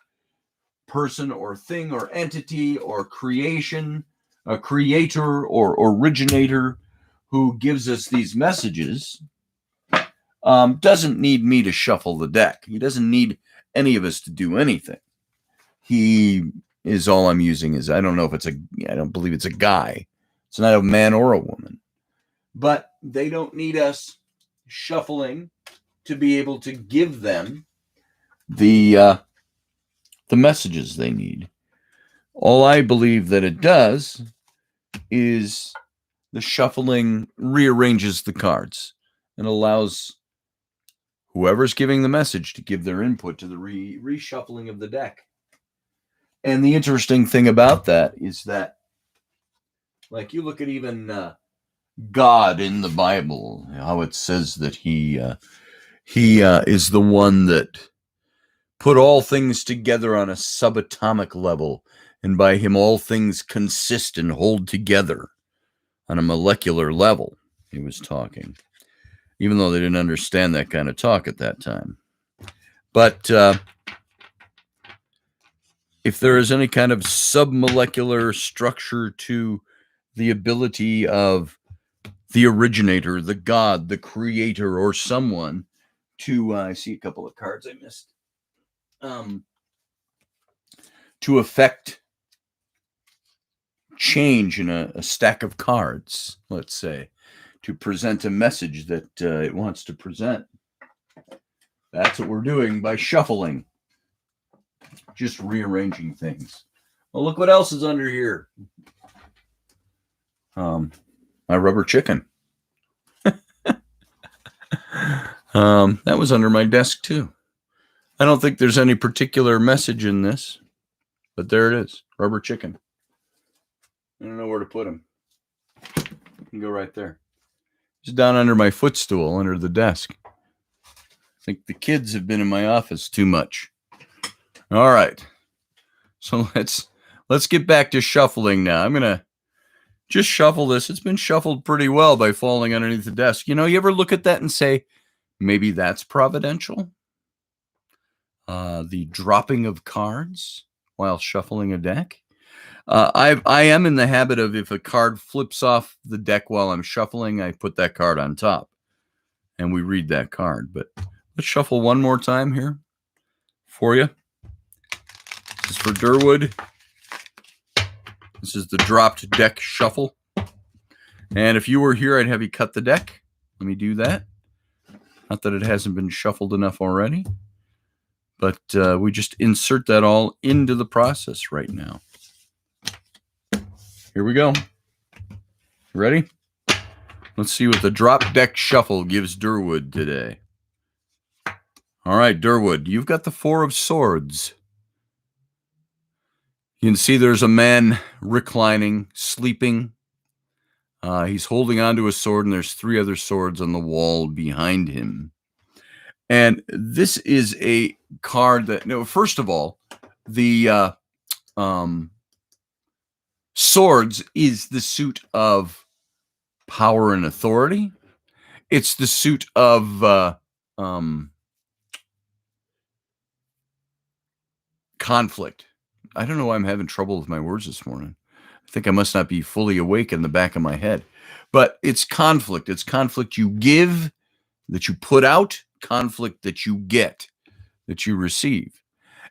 person or thing or entity or creation, a creator or originator who gives us these messages doesn't need me to shuffle the deck. He doesn't need any of us to do anything. He is all I'm using is, I don't know if it's I don't believe it's a guy. It's not a man or a woman. But they don't need us shuffling to be able to give them the messages they need. All I believe that it does is the shuffling rearranges the cards and allows whoever's giving the message to give their input to the reshuffling of the deck. And the interesting thing about that is that, like, you look at even God in the Bible, how it says that he is the one that put all things together on a subatomic level, and by him all things consist and hold together on a molecular level. He was talking, even though they didn't understand that kind of talk at that time. But if there is any kind of submolecular structure to the ability of the originator, the God, the creator, or someone to, I see a couple of cards I missed, to affect change in a stack of cards, let's say, to present a message that it wants to present. That's what we're doing by shuffling, just rearranging things. Well, look what else is under here. My rubber chicken. That was under my desk too. I don't think there's any particular message in this, but there it is, rubber chicken. I don't know where to put him. You can go right there. He's down under my footstool, under the desk. I think the kids have been in my office too much. All right. So let's get back to shuffling now. I'm going to just shuffle this. It's been shuffled pretty well by falling underneath the desk. You know, you ever look at that and say, maybe that's providential? The dropping of cards while shuffling a deck. I am in the habit of, if a card flips off the deck while I'm shuffling, I put that card on top and we read that card. But let's shuffle one more time here for you. This is for Durwood. This is the dropped deck shuffle. And if you were here, I'd have you cut the deck. Let me do that. Not that it hasn't been shuffled enough already, but we just insert that all into the process right now. Here we go. Ready? Let's see what the drop deck shuffle gives Durwood today. All right, Durwood, you've got the Four of Swords. You can see there's a man reclining, sleeping. He's holding onto a sword, and there's three other swords on the wall behind him. And this is a card that, no, first of all, the swords is the suit of power and authority. It's the suit of conflict. I don't know why I'm having trouble with my words this morning. I think I must not be fully awake in the back of my head. But it's conflict. It's conflict you give, that you put out, conflict that you get, that you receive.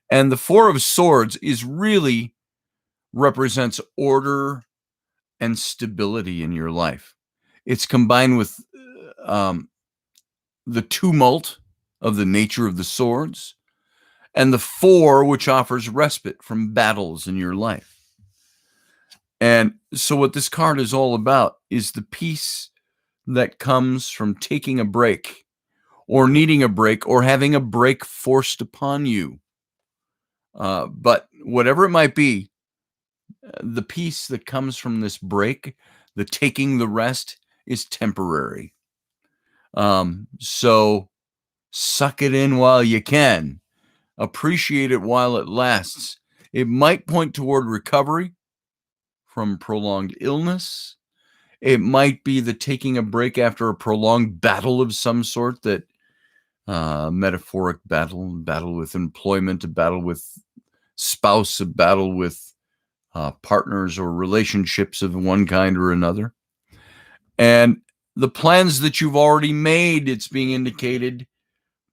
And the Four of Swords is really represents order and stability in your life. It's combined with the tumult of the nature of the swords, and the 4, which offers respite from battles in your life. And so what this card is all about is the peace that comes from taking a break or needing a break or having a break forced upon you. But whatever it might be, the peace that comes from this break, the taking the rest, is temporary. So suck it in while you can. Appreciate it while it lasts. It might point toward recovery from prolonged illness. It might be the taking a break after a prolonged battle of some sort, that metaphoric battle with employment, a battle with spouse, a battle with partners or relationships of one kind or another. And the plans that you've already made, it's being indicated,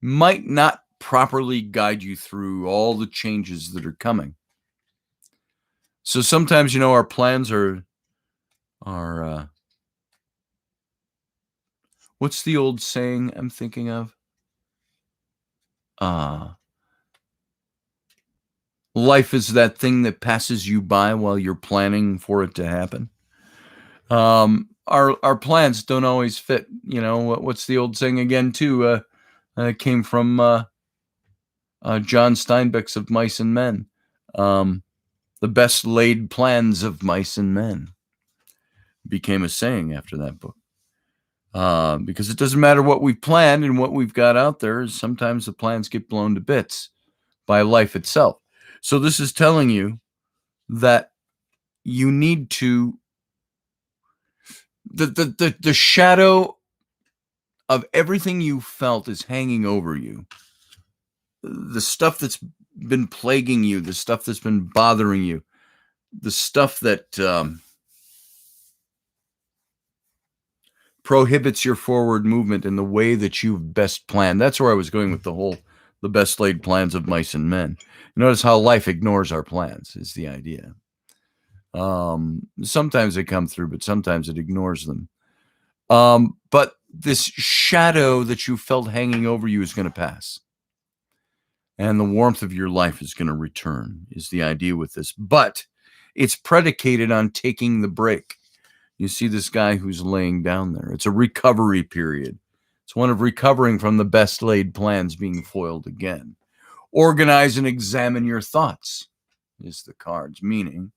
might not properly guide you through all the changes that are coming. So sometimes, our plans are what's the old saying I'm thinking of? Life is that thing that passes you by while you're planning for it to happen. Our plans don't always fit. What's the old saying again too? It came from John Steinbeck's Of Mice and Men. The best laid plans of mice and men became a saying after that book. Because it doesn't matter what we've planned and what we've got out there. Sometimes the plans get blown to bits by life itself. So this is telling you that you need to, the shadow of everything you felt is hanging over you. The stuff that's been plaguing you, the stuff that's been bothering you, the stuff that prohibits your forward movement in the way that you've best planned. That's where I was going with the best laid plans of mice and men. Notice how life ignores our plans is the idea. Sometimes they come through, but sometimes it ignores them. But this shadow that you felt hanging over you is going to pass. And the warmth of your life is going to return, is the idea with this. But it's predicated on taking the break. You see this guy who's laying down there. It's a recovery period. It's one of recovering from the best laid plans being foiled again. Organize and examine your thoughts is the card's meaning.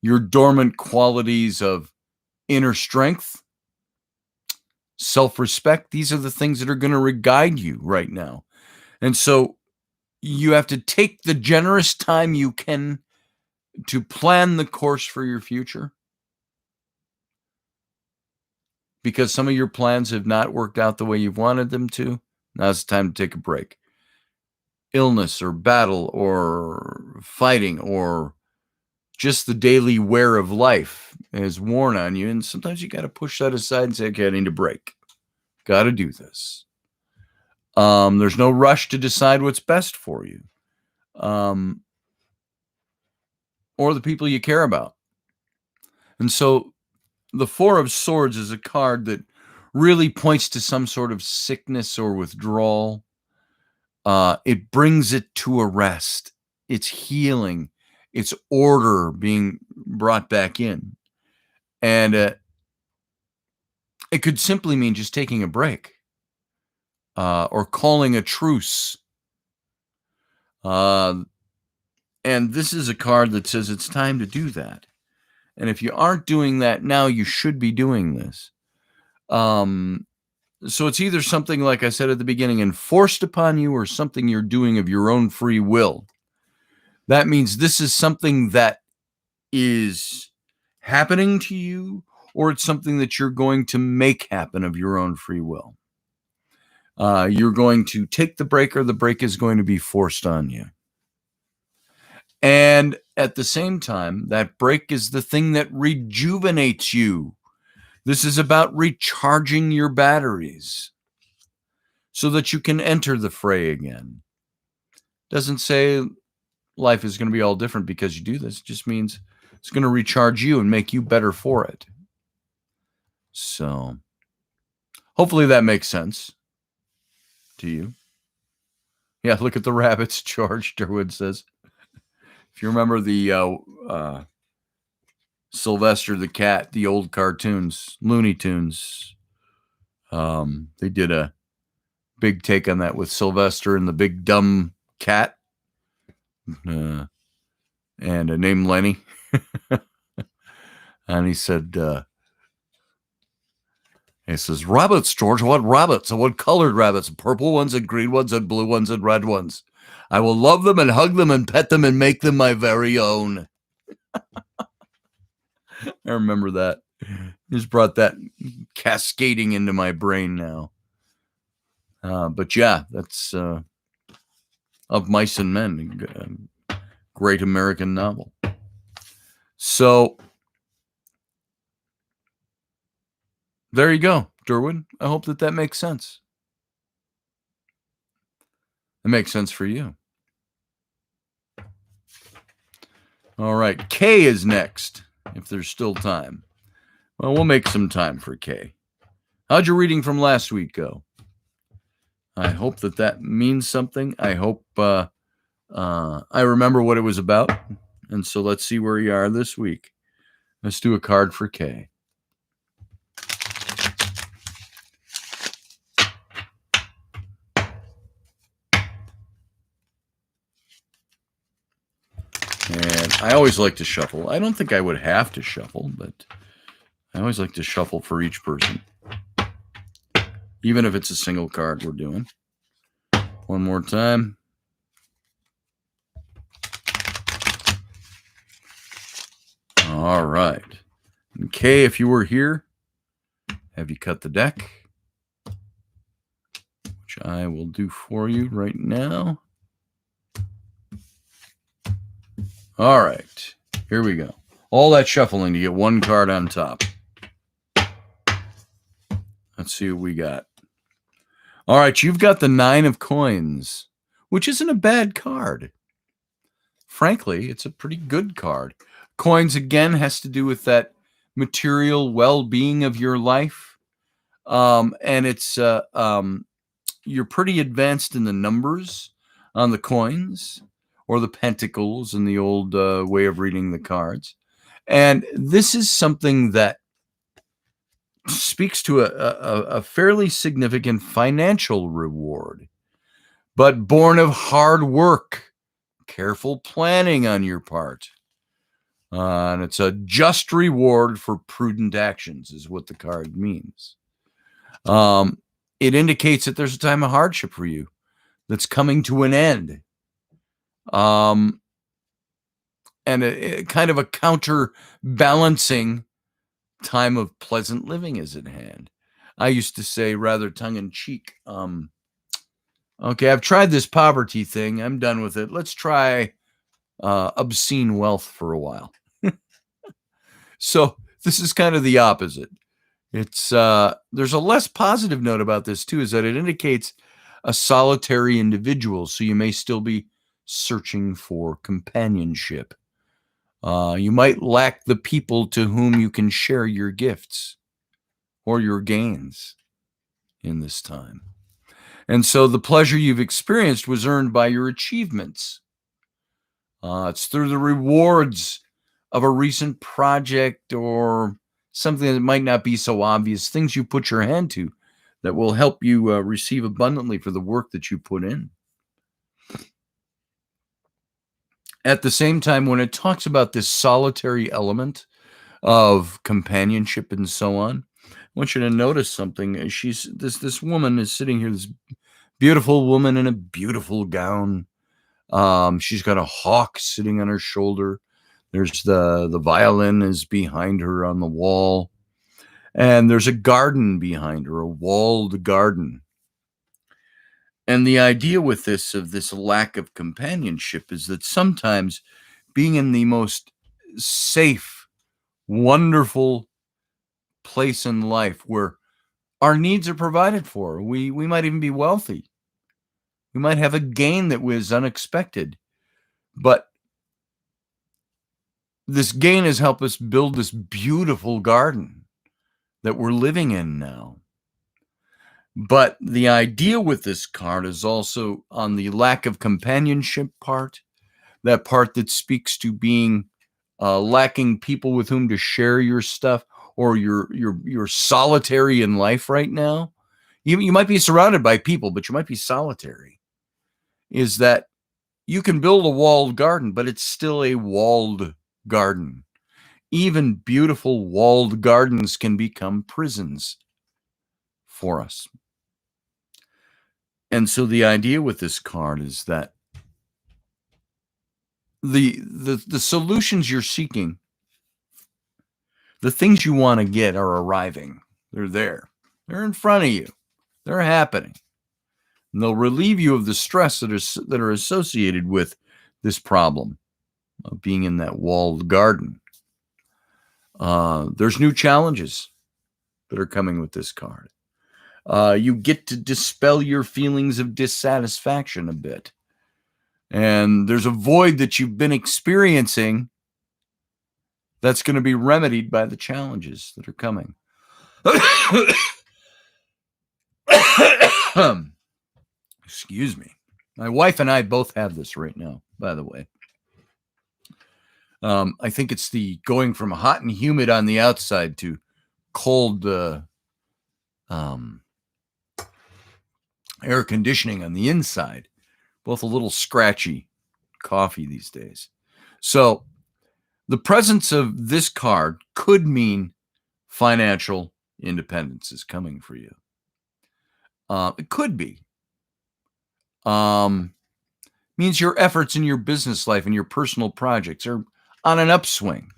Your dormant qualities of inner strength, self-respect, these are the things that are going to guide you right now. And so you have to take the generous time you can to plan the course for your future, because some of your plans have not worked out the way you've wanted them to. Now's the time to take a break. Illness or battle or fighting or just the daily wear of life has worn on you. And sometimes you got to push that aside and say, okay, I need a break. Got to do this. There's no rush to decide what's best for you. Or the people you care about. And so the 4 of Swords is a card that really points to some sort of sickness or withdrawal. It brings it to a rest. It's healing. It's order being brought back in. And it could simply mean just taking a break or calling a truce. And this is a card that says it's time to do that. And if you aren't doing that now, you should be doing this. So it's either something, like I said at the beginning, enforced upon you, or something you're doing of your own free will. That means this is something that is happening to you, or it's something that you're going to make happen of your own free will. You're going to take the break, or the break is going to be forced on you. And at the same time, that break is the thing that rejuvenates you. This is about recharging your batteries so that you can enter the fray again. Doesn't say life is going to be all different because you do this. It just means it's going to recharge you and make you better for it. So hopefully that makes sense to you. Yeah, look at the rabbits, George Derwood says. If you remember the Sylvester the Cat, the old cartoons, Looney Tunes, they did a big take on that with Sylvester and the big dumb cat, and named Lenny. And he said, he says, rabbits, George, what rabbits? And what colored rabbits? Purple ones and green ones and blue ones and red ones. I will love them and hug them and pet them and make them my very own. I remember that. Just brought that cascading into my brain now. But yeah, that's Of Mice and Men, great American novel. So there you go, Derwin. I hope that makes sense. It makes sense for you. All right, Kay is next, if there's still time. Well, we'll make some time for Kay. How'd your reading from last week go? I hope that means something. I hope I remember what it was about. And so let's see where you are this week. Let's do a card for Kay. And I always like to shuffle. I don't think I would have to shuffle, but I always like to shuffle for each person. Even if it's a single card we're doing. One more time. All right. Okay, if you were here, have you cut the deck? Which I will do for you right now. All right, here we go. All that shuffling to get one card on top. Let's see what we got. All right, you've got the 9 of Coins, which isn't a bad card. Frankly, it's a pretty good card. Coins, again, has to do with that material well-being of your life. And it's you're pretty advanced in the numbers on the coins, or the pentacles in the old way of reading the cards. And this is something that speaks to a fairly significant financial reward, but born of hard work, careful planning on your part. And it's a just reward for prudent actions is what the card means. It indicates that there's a time of hardship for you that's coming to an end. And a kind of a counterbalancing time of pleasant living is at hand. I used to say, rather tongue-in-cheek, okay, I've tried this poverty thing. I'm done with it. Let's try obscene wealth for a while. So this is kind of the opposite. It's there's a less positive note about this too, is that it indicates a solitary individual. So you may still be searching for companionship. You might lack the people to whom you can share your gifts or your gains in this time. And so the pleasure you've experienced was earned by your achievements. It's through the rewards of a recent project or something that might not be so obvious, things you put your hand to that will help you receive abundantly for the work that you put in. At the same time, when it talks about this solitary element of companionship and so on, I want you to notice something. This woman is sitting here, this beautiful woman in a beautiful gown. She's got a hawk sitting on her shoulder. There's the violin is behind her on the wall. And there's a garden behind her, a walled garden. And the idea with this lack of companionship is that sometimes being in the most safe, wonderful place in life where our needs are provided for, we might even be wealthy. We might have a gain that was unexpected, but this gain has helped us build this beautiful garden that we're living in now. But the idea with this card is also on the lack of companionship part, that part that speaks to being lacking people with whom to share your stuff, or you're solitary in life right now. You might be surrounded by people, but you might be solitary. Is that you can build a walled garden, but it's still a walled garden. Even beautiful walled gardens can become prisons for us. And so the idea with this card is that the solutions you're seeking, the things you want to get are arriving. They're there. They're in front of you. They're happening. And they'll relieve you of the stress that are associated with this problem of being in that walled garden. There's new challenges that are coming with this card. You get to dispel your feelings of dissatisfaction a bit. And there's a void that you've been experiencing that's going to be remedied by the challenges that are coming. Excuse me. My wife and I both have this right now, by the way. I think it's the going from hot and humid on the outside to cold air conditioning on the inside. Both a little scratchy coffee these days. So the presence of this card could mean financial independence is coming for you. It could be. Means your efforts in your business life and your personal projects are on an upswing.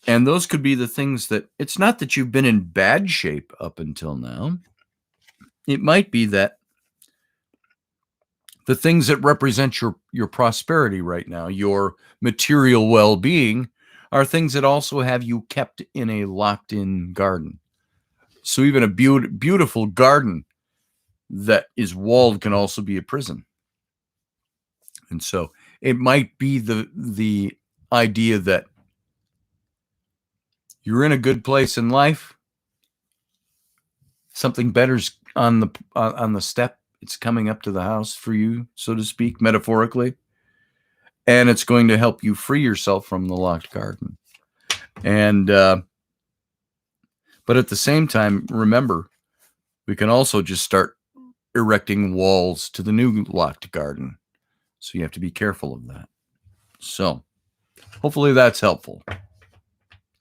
And those could be the things that, it's not that you've been in bad shape up until now. It might be that the things that represent your prosperity right now, your material well-being, are things that also have you kept in a locked-in garden. So even a beautiful garden that is walled can also be a prison. And so it might be the idea that you're in a good place in life. Something better's on the step. It's coming up to the house for you, so to speak, metaphorically. And it's going to help you free yourself from the locked garden. And but at the same time, remember, we can also just start erecting walls to the new locked garden. So you have to be careful of that. So hopefully that's helpful.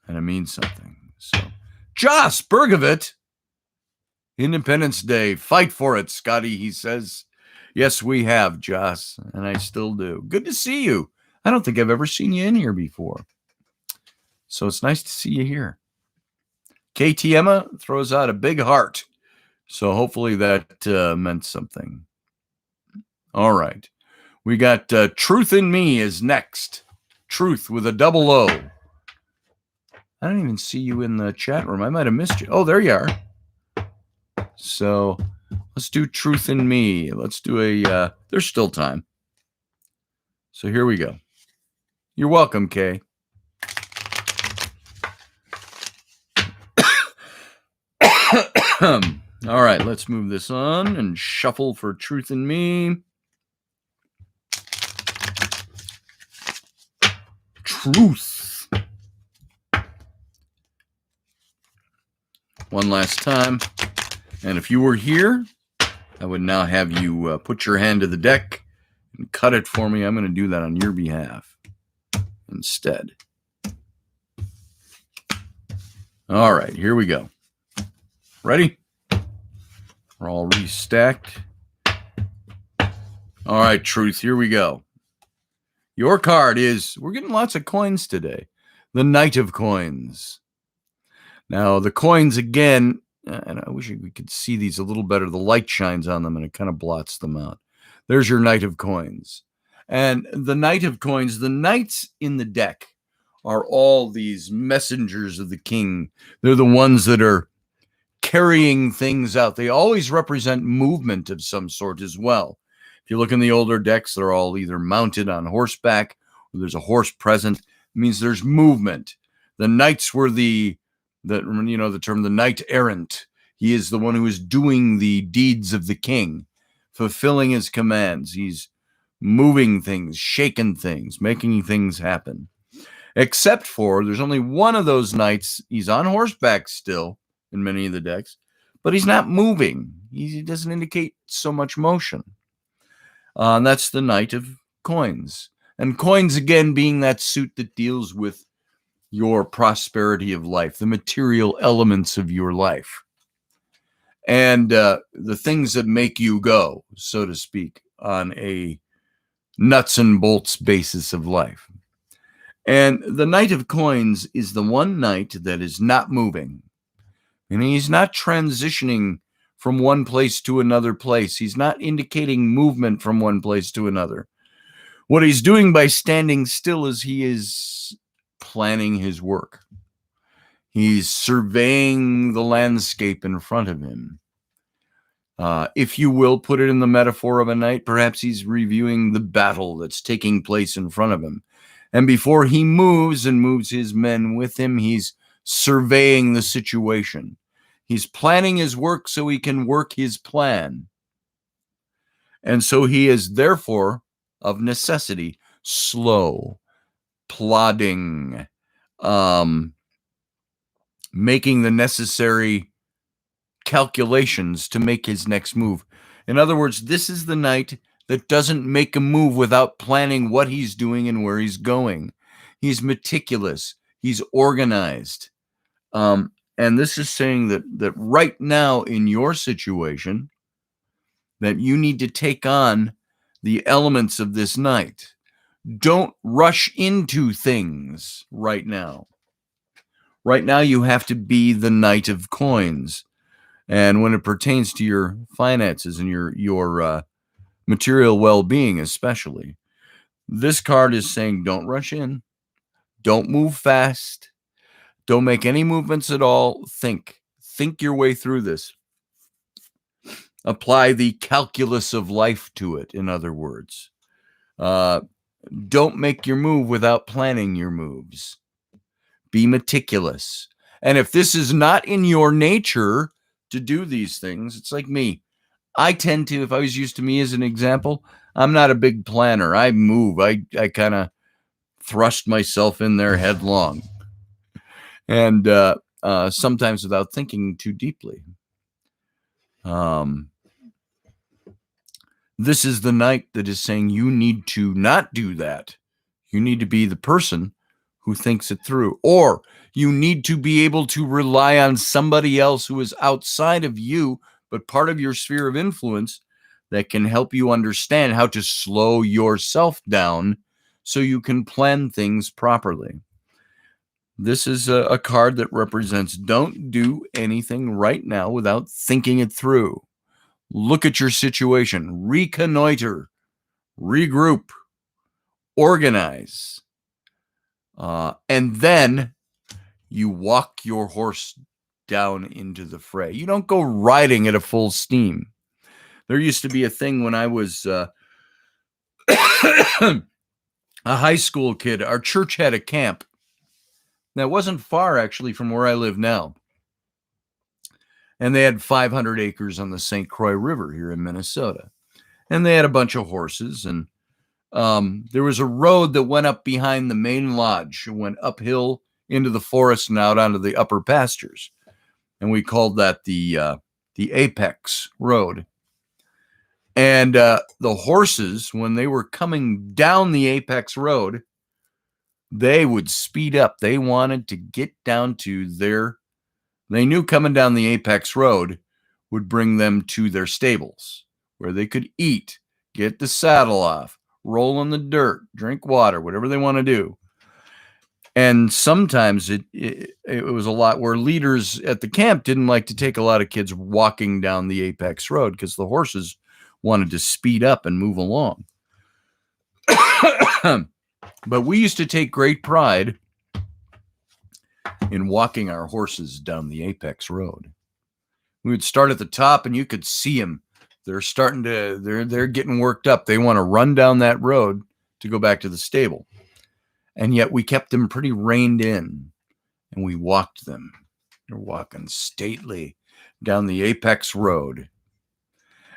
And it means something. So Joss Bergovit, Independence Day, fight for it, Scotty, he says. Yes, we have, Joss, and I still do. Good to see you. I don't think I've ever seen you in here before. So it's nice to see you here. KT Emma throws out a big heart. So hopefully that meant something. All right. We got Truth in Me is next. Truth with a double O. I don't even see you in the chat room. I might have missed you. Oh, there you are. So let's do Truth in Me. Let's do there's still time. So here we go. You're welcome, Kay. All right, let's move this on and shuffle for Truth in Me. Truth. One last time. And if you were here, I would now have you put your hand to the deck and cut it for me. I'm going to do that on your behalf instead. All right, here we go. Ready? We're all restacked. All right, Truth, here we go. Your card is, we're getting lots of coins today, the Knight of Coins. Now, the coins, again, and I wish we could see these a little better. The light shines on them and it kind of blots them out. There's your Knight of Coins. And the Knight of Coins, the knights in the deck are all these messengers of the king. They're the ones that are carrying things out. They always represent movement of some sort as well. If you look in the older decks, they're all either mounted on horseback or there's a horse present. It means there's movement. The knights were the term the knight errant He is the one who is doing the deeds of the king, fulfilling his commands. He's moving things, shaking things, making things happen. Except for there's only one of those nights he's on horseback still in many of the decks, but he's not moving. He doesn't indicate so much motion. And that's the Knight of Coins. And coins, again, being that suit that deals with your prosperity of life, the material elements of your life, and the things that make you go, so to speak, on a nuts and bolts basis of life. And the Knight of Coins is the one knight that is not moving. And he's not transitioning from one place to another place. He's not indicating movement from one place to another. What he's doing by standing still is he is planning his work. He's surveying the landscape in front of him. If you will put it in the metaphor of a knight, perhaps he's reviewing the battle that's taking place in front of him. And before he moves and moves his men with him, he's surveying the situation. He's planning his work so he can work his plan. And so he is therefore, of necessity, slow, plodding, making the necessary calculations to make his next move. In other words, this is the knight that doesn't make a move without planning what he's doing and where he's going. He's meticulous. He's organized. And this is saying that right now in your situation, that you need to take on the elements of this knight. Don't rush into things right now. Right now, you have to be the Knight of Coins. And when it pertains to your finances and your material well-being especially, this card is saying don't rush in, don't move fast, don't make any movements at all. Think your way through this. Apply the calculus of life to it, in other words. Don't make your move without planning your moves. Be meticulous. And if this is not in your nature to do these things, it's like me. I tend to, if I was used to me as an example, I'm not a big planner. I move. I kind of thrust myself in there headlong. And sometimes without thinking too deeply. This is the knight that is saying you need to not do that. You need to be the person who thinks it through. Or you need to be able to rely on somebody else who is outside of you, but part of your sphere of influence, that can help you understand how to slow yourself down so you can plan things properly. This is a card that represents don't do anything right now without thinking it through. Look at your situation, reconnoiter, regroup, organize, and then you walk your horse down into the fray. You don't go riding at a full steam. There used to be a thing when I was a high school kid. Our church had a camp that wasn't far, actually, from where I live now. And they had 500 acres on the St. Croix River here in Minnesota. And they had a bunch of horses. And there was a road that went up behind the main lodge. It went uphill into the forest and out onto the upper pastures. And we called that the Apex Road. And the horses, when they were coming down the Apex Road, they would speed up. They wanted to get down to they knew coming down the Apex Road would bring them to their stables where they could eat, get the saddle off, roll in the dirt, drink water, whatever they want to do. And sometimes it was a lot where leaders at the camp didn't like to take a lot of kids walking down the Apex Road because the horses wanted to speed up and move along. But we used to take great pride in walking our horses down the Apex Road. We would start at the top and you could see them. They're getting worked up. They want to run down that road to go back to the stable. And yet we kept them pretty reined in and we walked them. They're walking stately. down the apex road.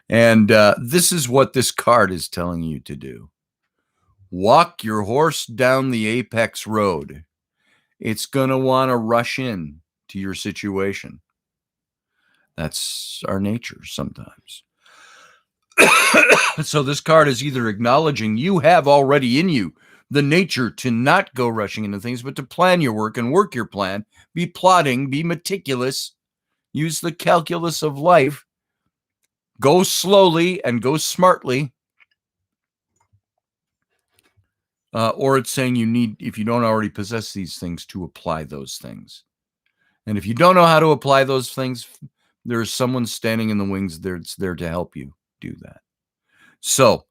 And this is what this card is telling you to do. Walk your horse down the apex road. It's going to want to rush in to your situation. That's our nature sometimes. So this card is either acknowledging you have already in you the nature to not go rushing into things, but to plan your work and work your plan, be plotting, be meticulous, use the calculus of life, go slowly and go smartly. Or it's saying you need, if you don't already possess these things, to apply those things. And if you don't know how to apply those things, there's someone standing in the wings that's there to help you do that. So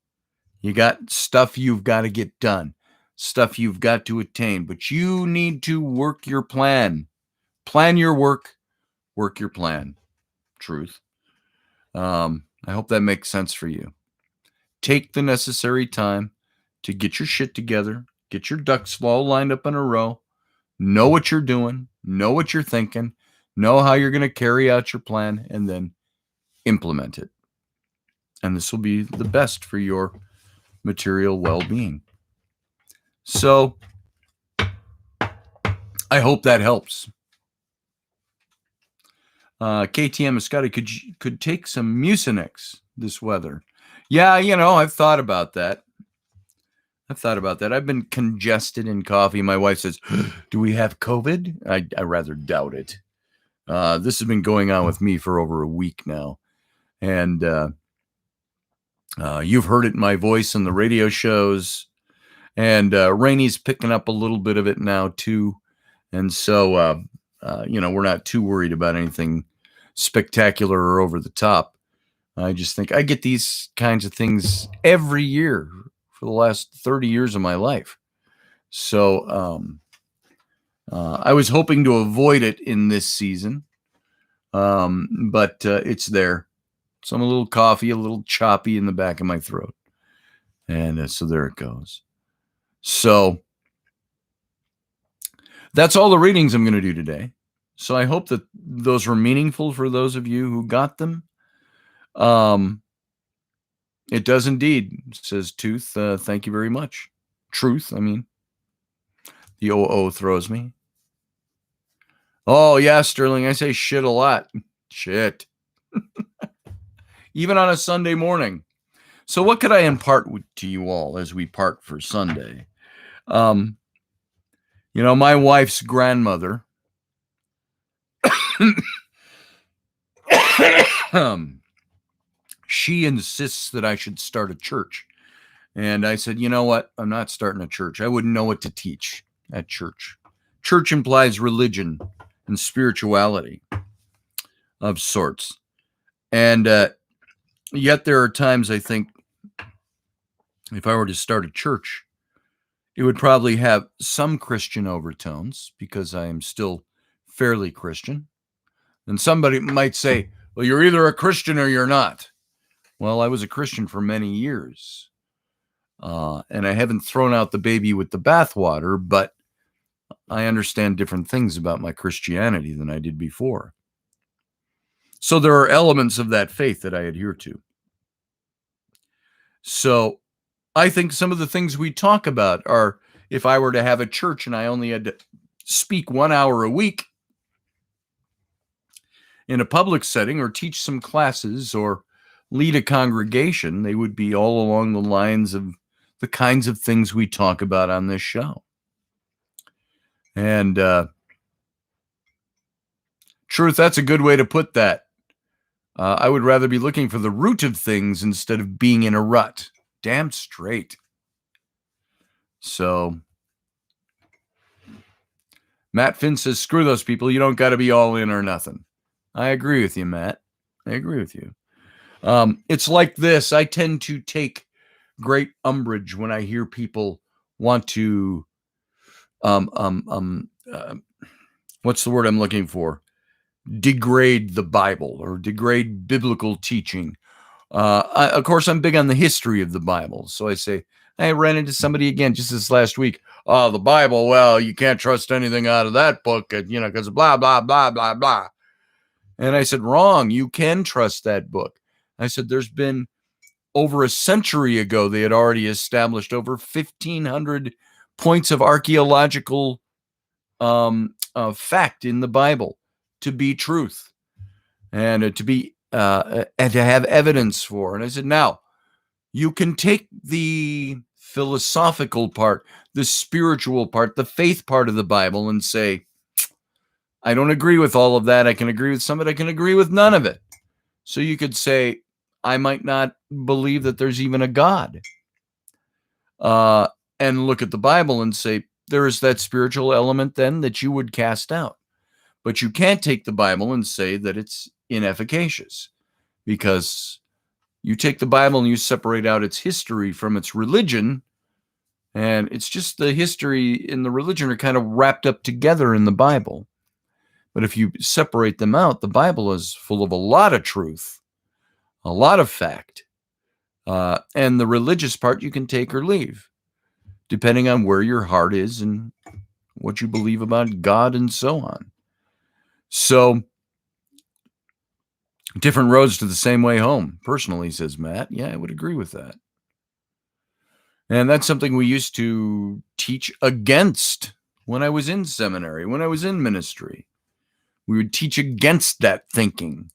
you got stuff you've got to get done, stuff you've got to attain, but you need to work your plan. Plan your work, work your plan. Truth. I hope that makes sense for you. Take the necessary time to get your shit together, get your ducks all lined up in a row, know what you're doing, know what you're thinking, know how you're going to carry out your plan, and then implement it. And this will be the best for your material well-being. So I hope that helps. KTM and Scotty, could take some Mucinex this weather. Yeah, I've thought about that. I've been congested in coffee. My wife says, do we have COVID? I rather doubt it. This has been going on with me for over a week now. And you've heard it in my voice in the radio shows. And Rainy's picking up a little bit of it now, too. And so, we're not too worried about anything spectacular or over the top. I just think I get these kinds of things every year for the last 30 years of my life. So I was hoping to avoid it in this season, but it's there. So I'm a little coffee, a little choppy in the back of my throat. And so there it goes. So that's all the readings I'm going to do today. So I hope that those were meaningful for those of you who got them. It does indeed, says Tooth. Thank you very much. Truth, I mean. The OO throws me. Oh, yeah, Sterling, I say shit a lot. Shit. Even on a Sunday morning. So what could I impart to you all as we part for Sunday? My wife's grandmother she insists that I should start a church. And I said, you know what? I'm not starting a church. I wouldn't know what to teach at church. Church implies religion and spirituality of sorts. And yet there are times I think if I were to start a church, it would probably have some Christian overtones because I am still fairly Christian. And somebody might say, well, you're either a Christian or you're not. Well, I was a Christian for many years. And I haven't thrown out the baby with the bathwater, but I understand different things about my Christianity than I did before. So there are elements of that faith that I adhere to. So I think some of the things we talk about are, if I were to have a church and I only had to speak 1 hour a week in a public setting or teach some classes or lead a congregation, they would be all along the lines of the kinds of things we talk about on this show. And Truth, that's a good way to put that. I would rather be looking for the root of things instead of being in a rut. Damn straight. So Matt Finn says, screw those people. You don't got to be all in or nothing. I agree with you, Matt. I agree with you. It's like this. I tend to take great umbrage when I hear people want to, what's the word I'm looking for? Degrade the Bible or degrade biblical teaching. Of course, I'm big on the history of the Bible. So I say, I ran into somebody again just this last week. Oh, the Bible, well, you can't trust anything out of that book, because blah, blah, blah, blah, blah. And I said, wrong. You can trust that book. I said, there's been over a century ago, they had already established over 1,500 points of archaeological fact in the Bible to be truth and to be and to have evidence for. And I said, now you can take the philosophical part, the spiritual part, the faith part of the Bible and say, I don't agree with all of that. I can agree with some of it. I can agree with none of it. So you could say, I might not believe that there's even a God. And look at the Bible and say, there is that spiritual element then that you would cast out. But you can't take the Bible and say that it's inefficacious, because you take the Bible and you separate out its history from its religion, and it's just the history and the religion are kind of wrapped up together in the Bible. But if you separate them out, the Bible is full of a lot of truth, a lot of fact. And the religious part you can take or leave, depending on where your heart is and what you believe about God and so on. So, different roads to the same way home, personally, says Matt. Yeah, I would agree with that. And that's something we used to teach against when I was in seminary, when I was in ministry. We would teach against that thinking.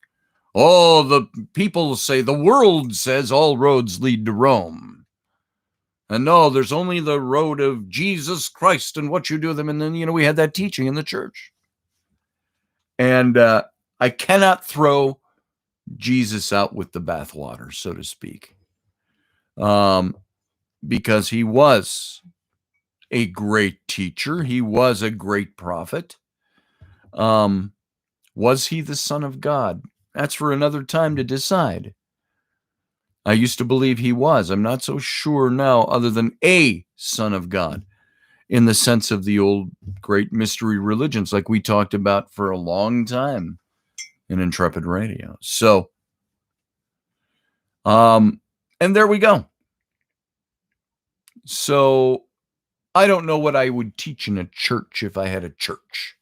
Oh, the people say, the world says all roads lead to Rome. And no, there's only the road of Jesus Christ and what you do with them. And then, we had that teaching in the church. And I cannot throw Jesus out with the bathwater, so to speak, because he was a great teacher. He was a great prophet. Was he the Son of God? That's for another time to decide. I used to believe he was. I'm not so sure now, other than a Son of God, in the sense of the old great mystery religions like we talked about for a long time in Intrepid Radio. So, and there we go. So, I don't know what I would teach in a church if I had a church.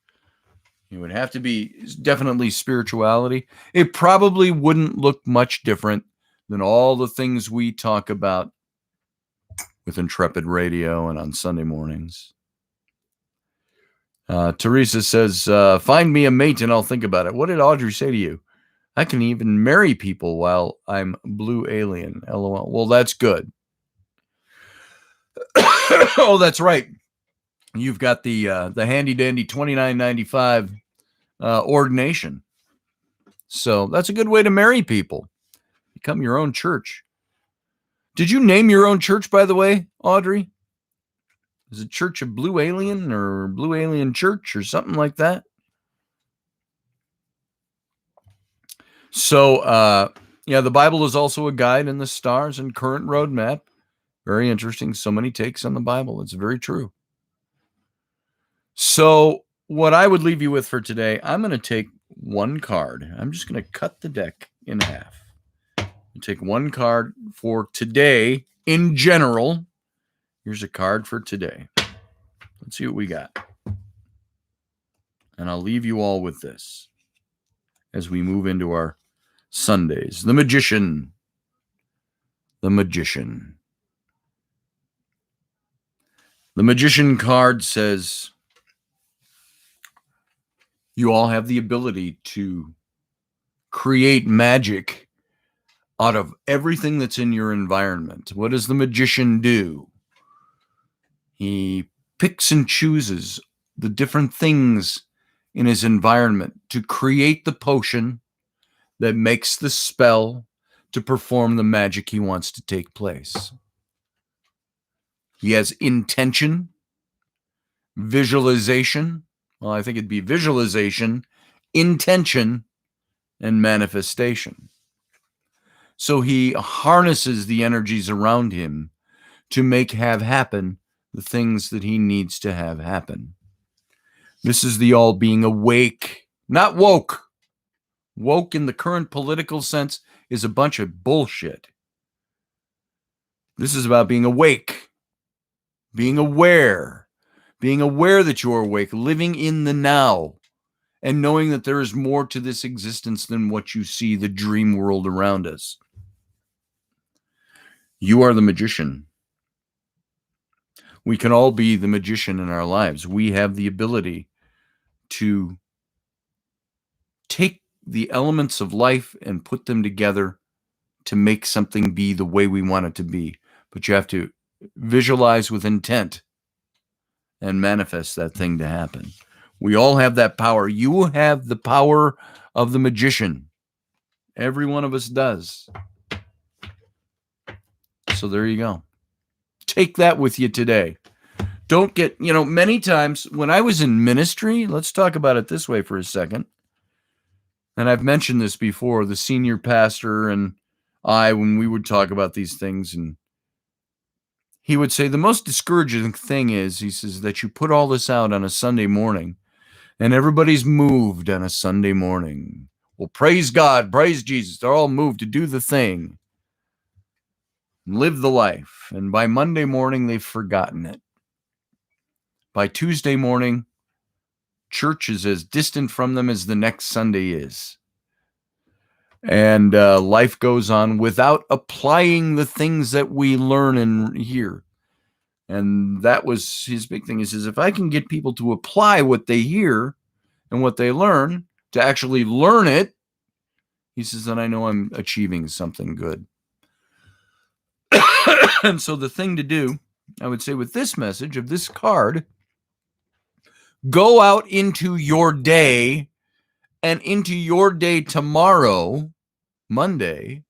It would have to be definitely spirituality. It probably wouldn't look much different than all the things we talk about with Intrepid Radio and on Sunday mornings. Teresa says, find me a mate and I'll think about it. What did Audrey say to you? I can even marry people while I'm blue alien. LOL. Well, that's good. Oh, that's right. You've got the handy dandy $29.95 ordination. So that's a good way to marry people. Become your own church. Did you name your own church, by the way, Audrey? Is it Church of Blue Alien or Blue Alien Church or something like that? So, the Bible is also a guide in the stars and current roadmap. Very interesting. So many takes on the Bible. It's very true. So what I would leave you with for today, I'm going to take one card. I'm just going to cut the deck in half. Take one card for today in general. Here's a card for today. Let's see what we got. And I'll leave you all with this as we move into our Sundays. The Magician. The Magician. The Magician card says, you all have the ability to create magic out of everything that's in your environment. What does the magician do? He picks and chooses the different things in his environment to create the potion that makes the spell to perform the magic he wants to take place. He has intention, visualization. Well, I think it'd be visualization, intention, and manifestation. So he harnesses the energies around him to have happen the things that he needs to have happen. This is the all being awake, not woke. Woke in the current political sense is a bunch of bullshit. This is about being awake, being aware that you're awake, living in the now, and knowing that there is more to this existence than what you see, the dream world around us. You are the magician. We can all be the magician in our lives. We have the ability to take the elements of life and put them together to make something be the way we want it to be. But you have to visualize with intent and manifest that thing to happen. We all have that power. You have the power of the magician. Every one of us does. So there you go. Take that with you today. Don't get, many times when I was in ministry, let's talk about it this way for a second. And I've mentioned this before, the senior pastor and I, when we would talk about these things, and he would say the most discouraging thing is, he says, that you put all this out on a Sunday morning and everybody's moved on a Sunday morning. Well, praise God, praise Jesus. They're all moved to do the thing, live the life. And by Monday morning, they've forgotten it. By Tuesday morning, church is as distant from them as the next Sunday is. And life goes on without applying the things that we learn and hear. And that was his big thing. He says, if I can get people to apply what they hear and what they learn, to actually learn it, he says, then I know I'm achieving something good. And so the thing to do, I would say with this message of this card, go out into your day and into your day tomorrow, Monday,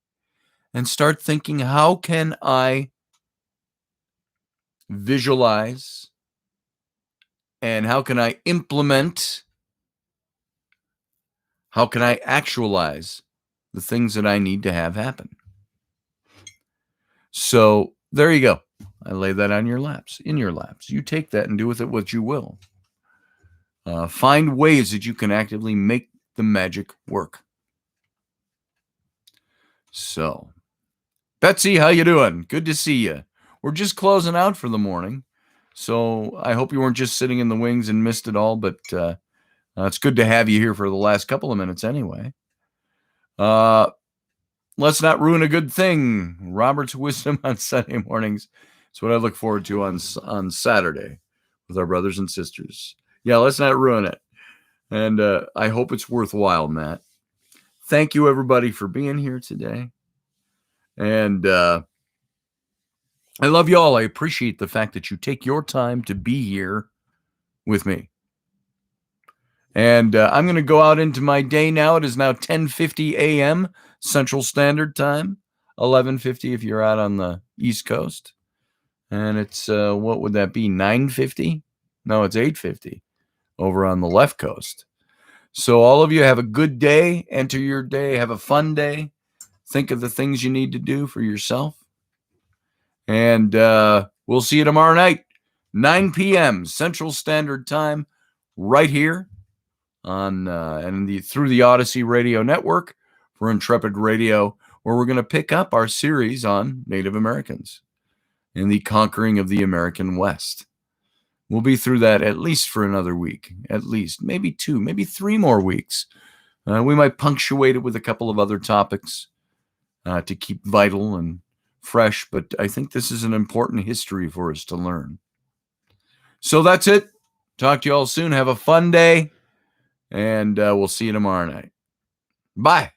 and start thinking, how can I visualize and how can I implement, how can I actualize the things that I need to have happen? So there you go. I lay that on your laps, in your laps. You take that and do with it what you will. Find ways that you can actively make the magic work. So, Betsy, how you doing? Good to see you. We're just closing out for the morning, so I hope you weren't just sitting in the wings and missed it all, but it's good to have you here for the last couple of minutes anyway. Let's not ruin a good thing. Robert's Wisdom on Sunday mornings. It's what I look forward to on Saturday with our brothers and sisters. Yeah, let's not ruin it. And I hope it's worthwhile, Matt. Thank you, everybody, for being here today. And I love you all. I appreciate the fact that you take your time to be here with me. And I'm going to go out into my day now. It is now 10:50 a.m. Central Standard Time, 11:50 if you're out on the East Coast. And it's, what would that be, 9:50? No, it's 8:50 over on the left coast. So all of you have a good day. Enter your day. Have a fun day. Think of the things you need to do for yourself. And we'll see you tomorrow night, 9 p.m. Central Standard Time, right here on through the Odyssey Radio Network for Intrepid Radio, where we're going to pick up our series on Native Americans and the conquering of the American West. We'll be through that at least for another week, at least, maybe 2, maybe 3 more weeks. We might punctuate it with a couple of other topics to keep vital and fresh, but I think this is an important history for us to learn. So that's it. Talk to you all soon. Have a fun day, and we'll see you tomorrow night. Bye.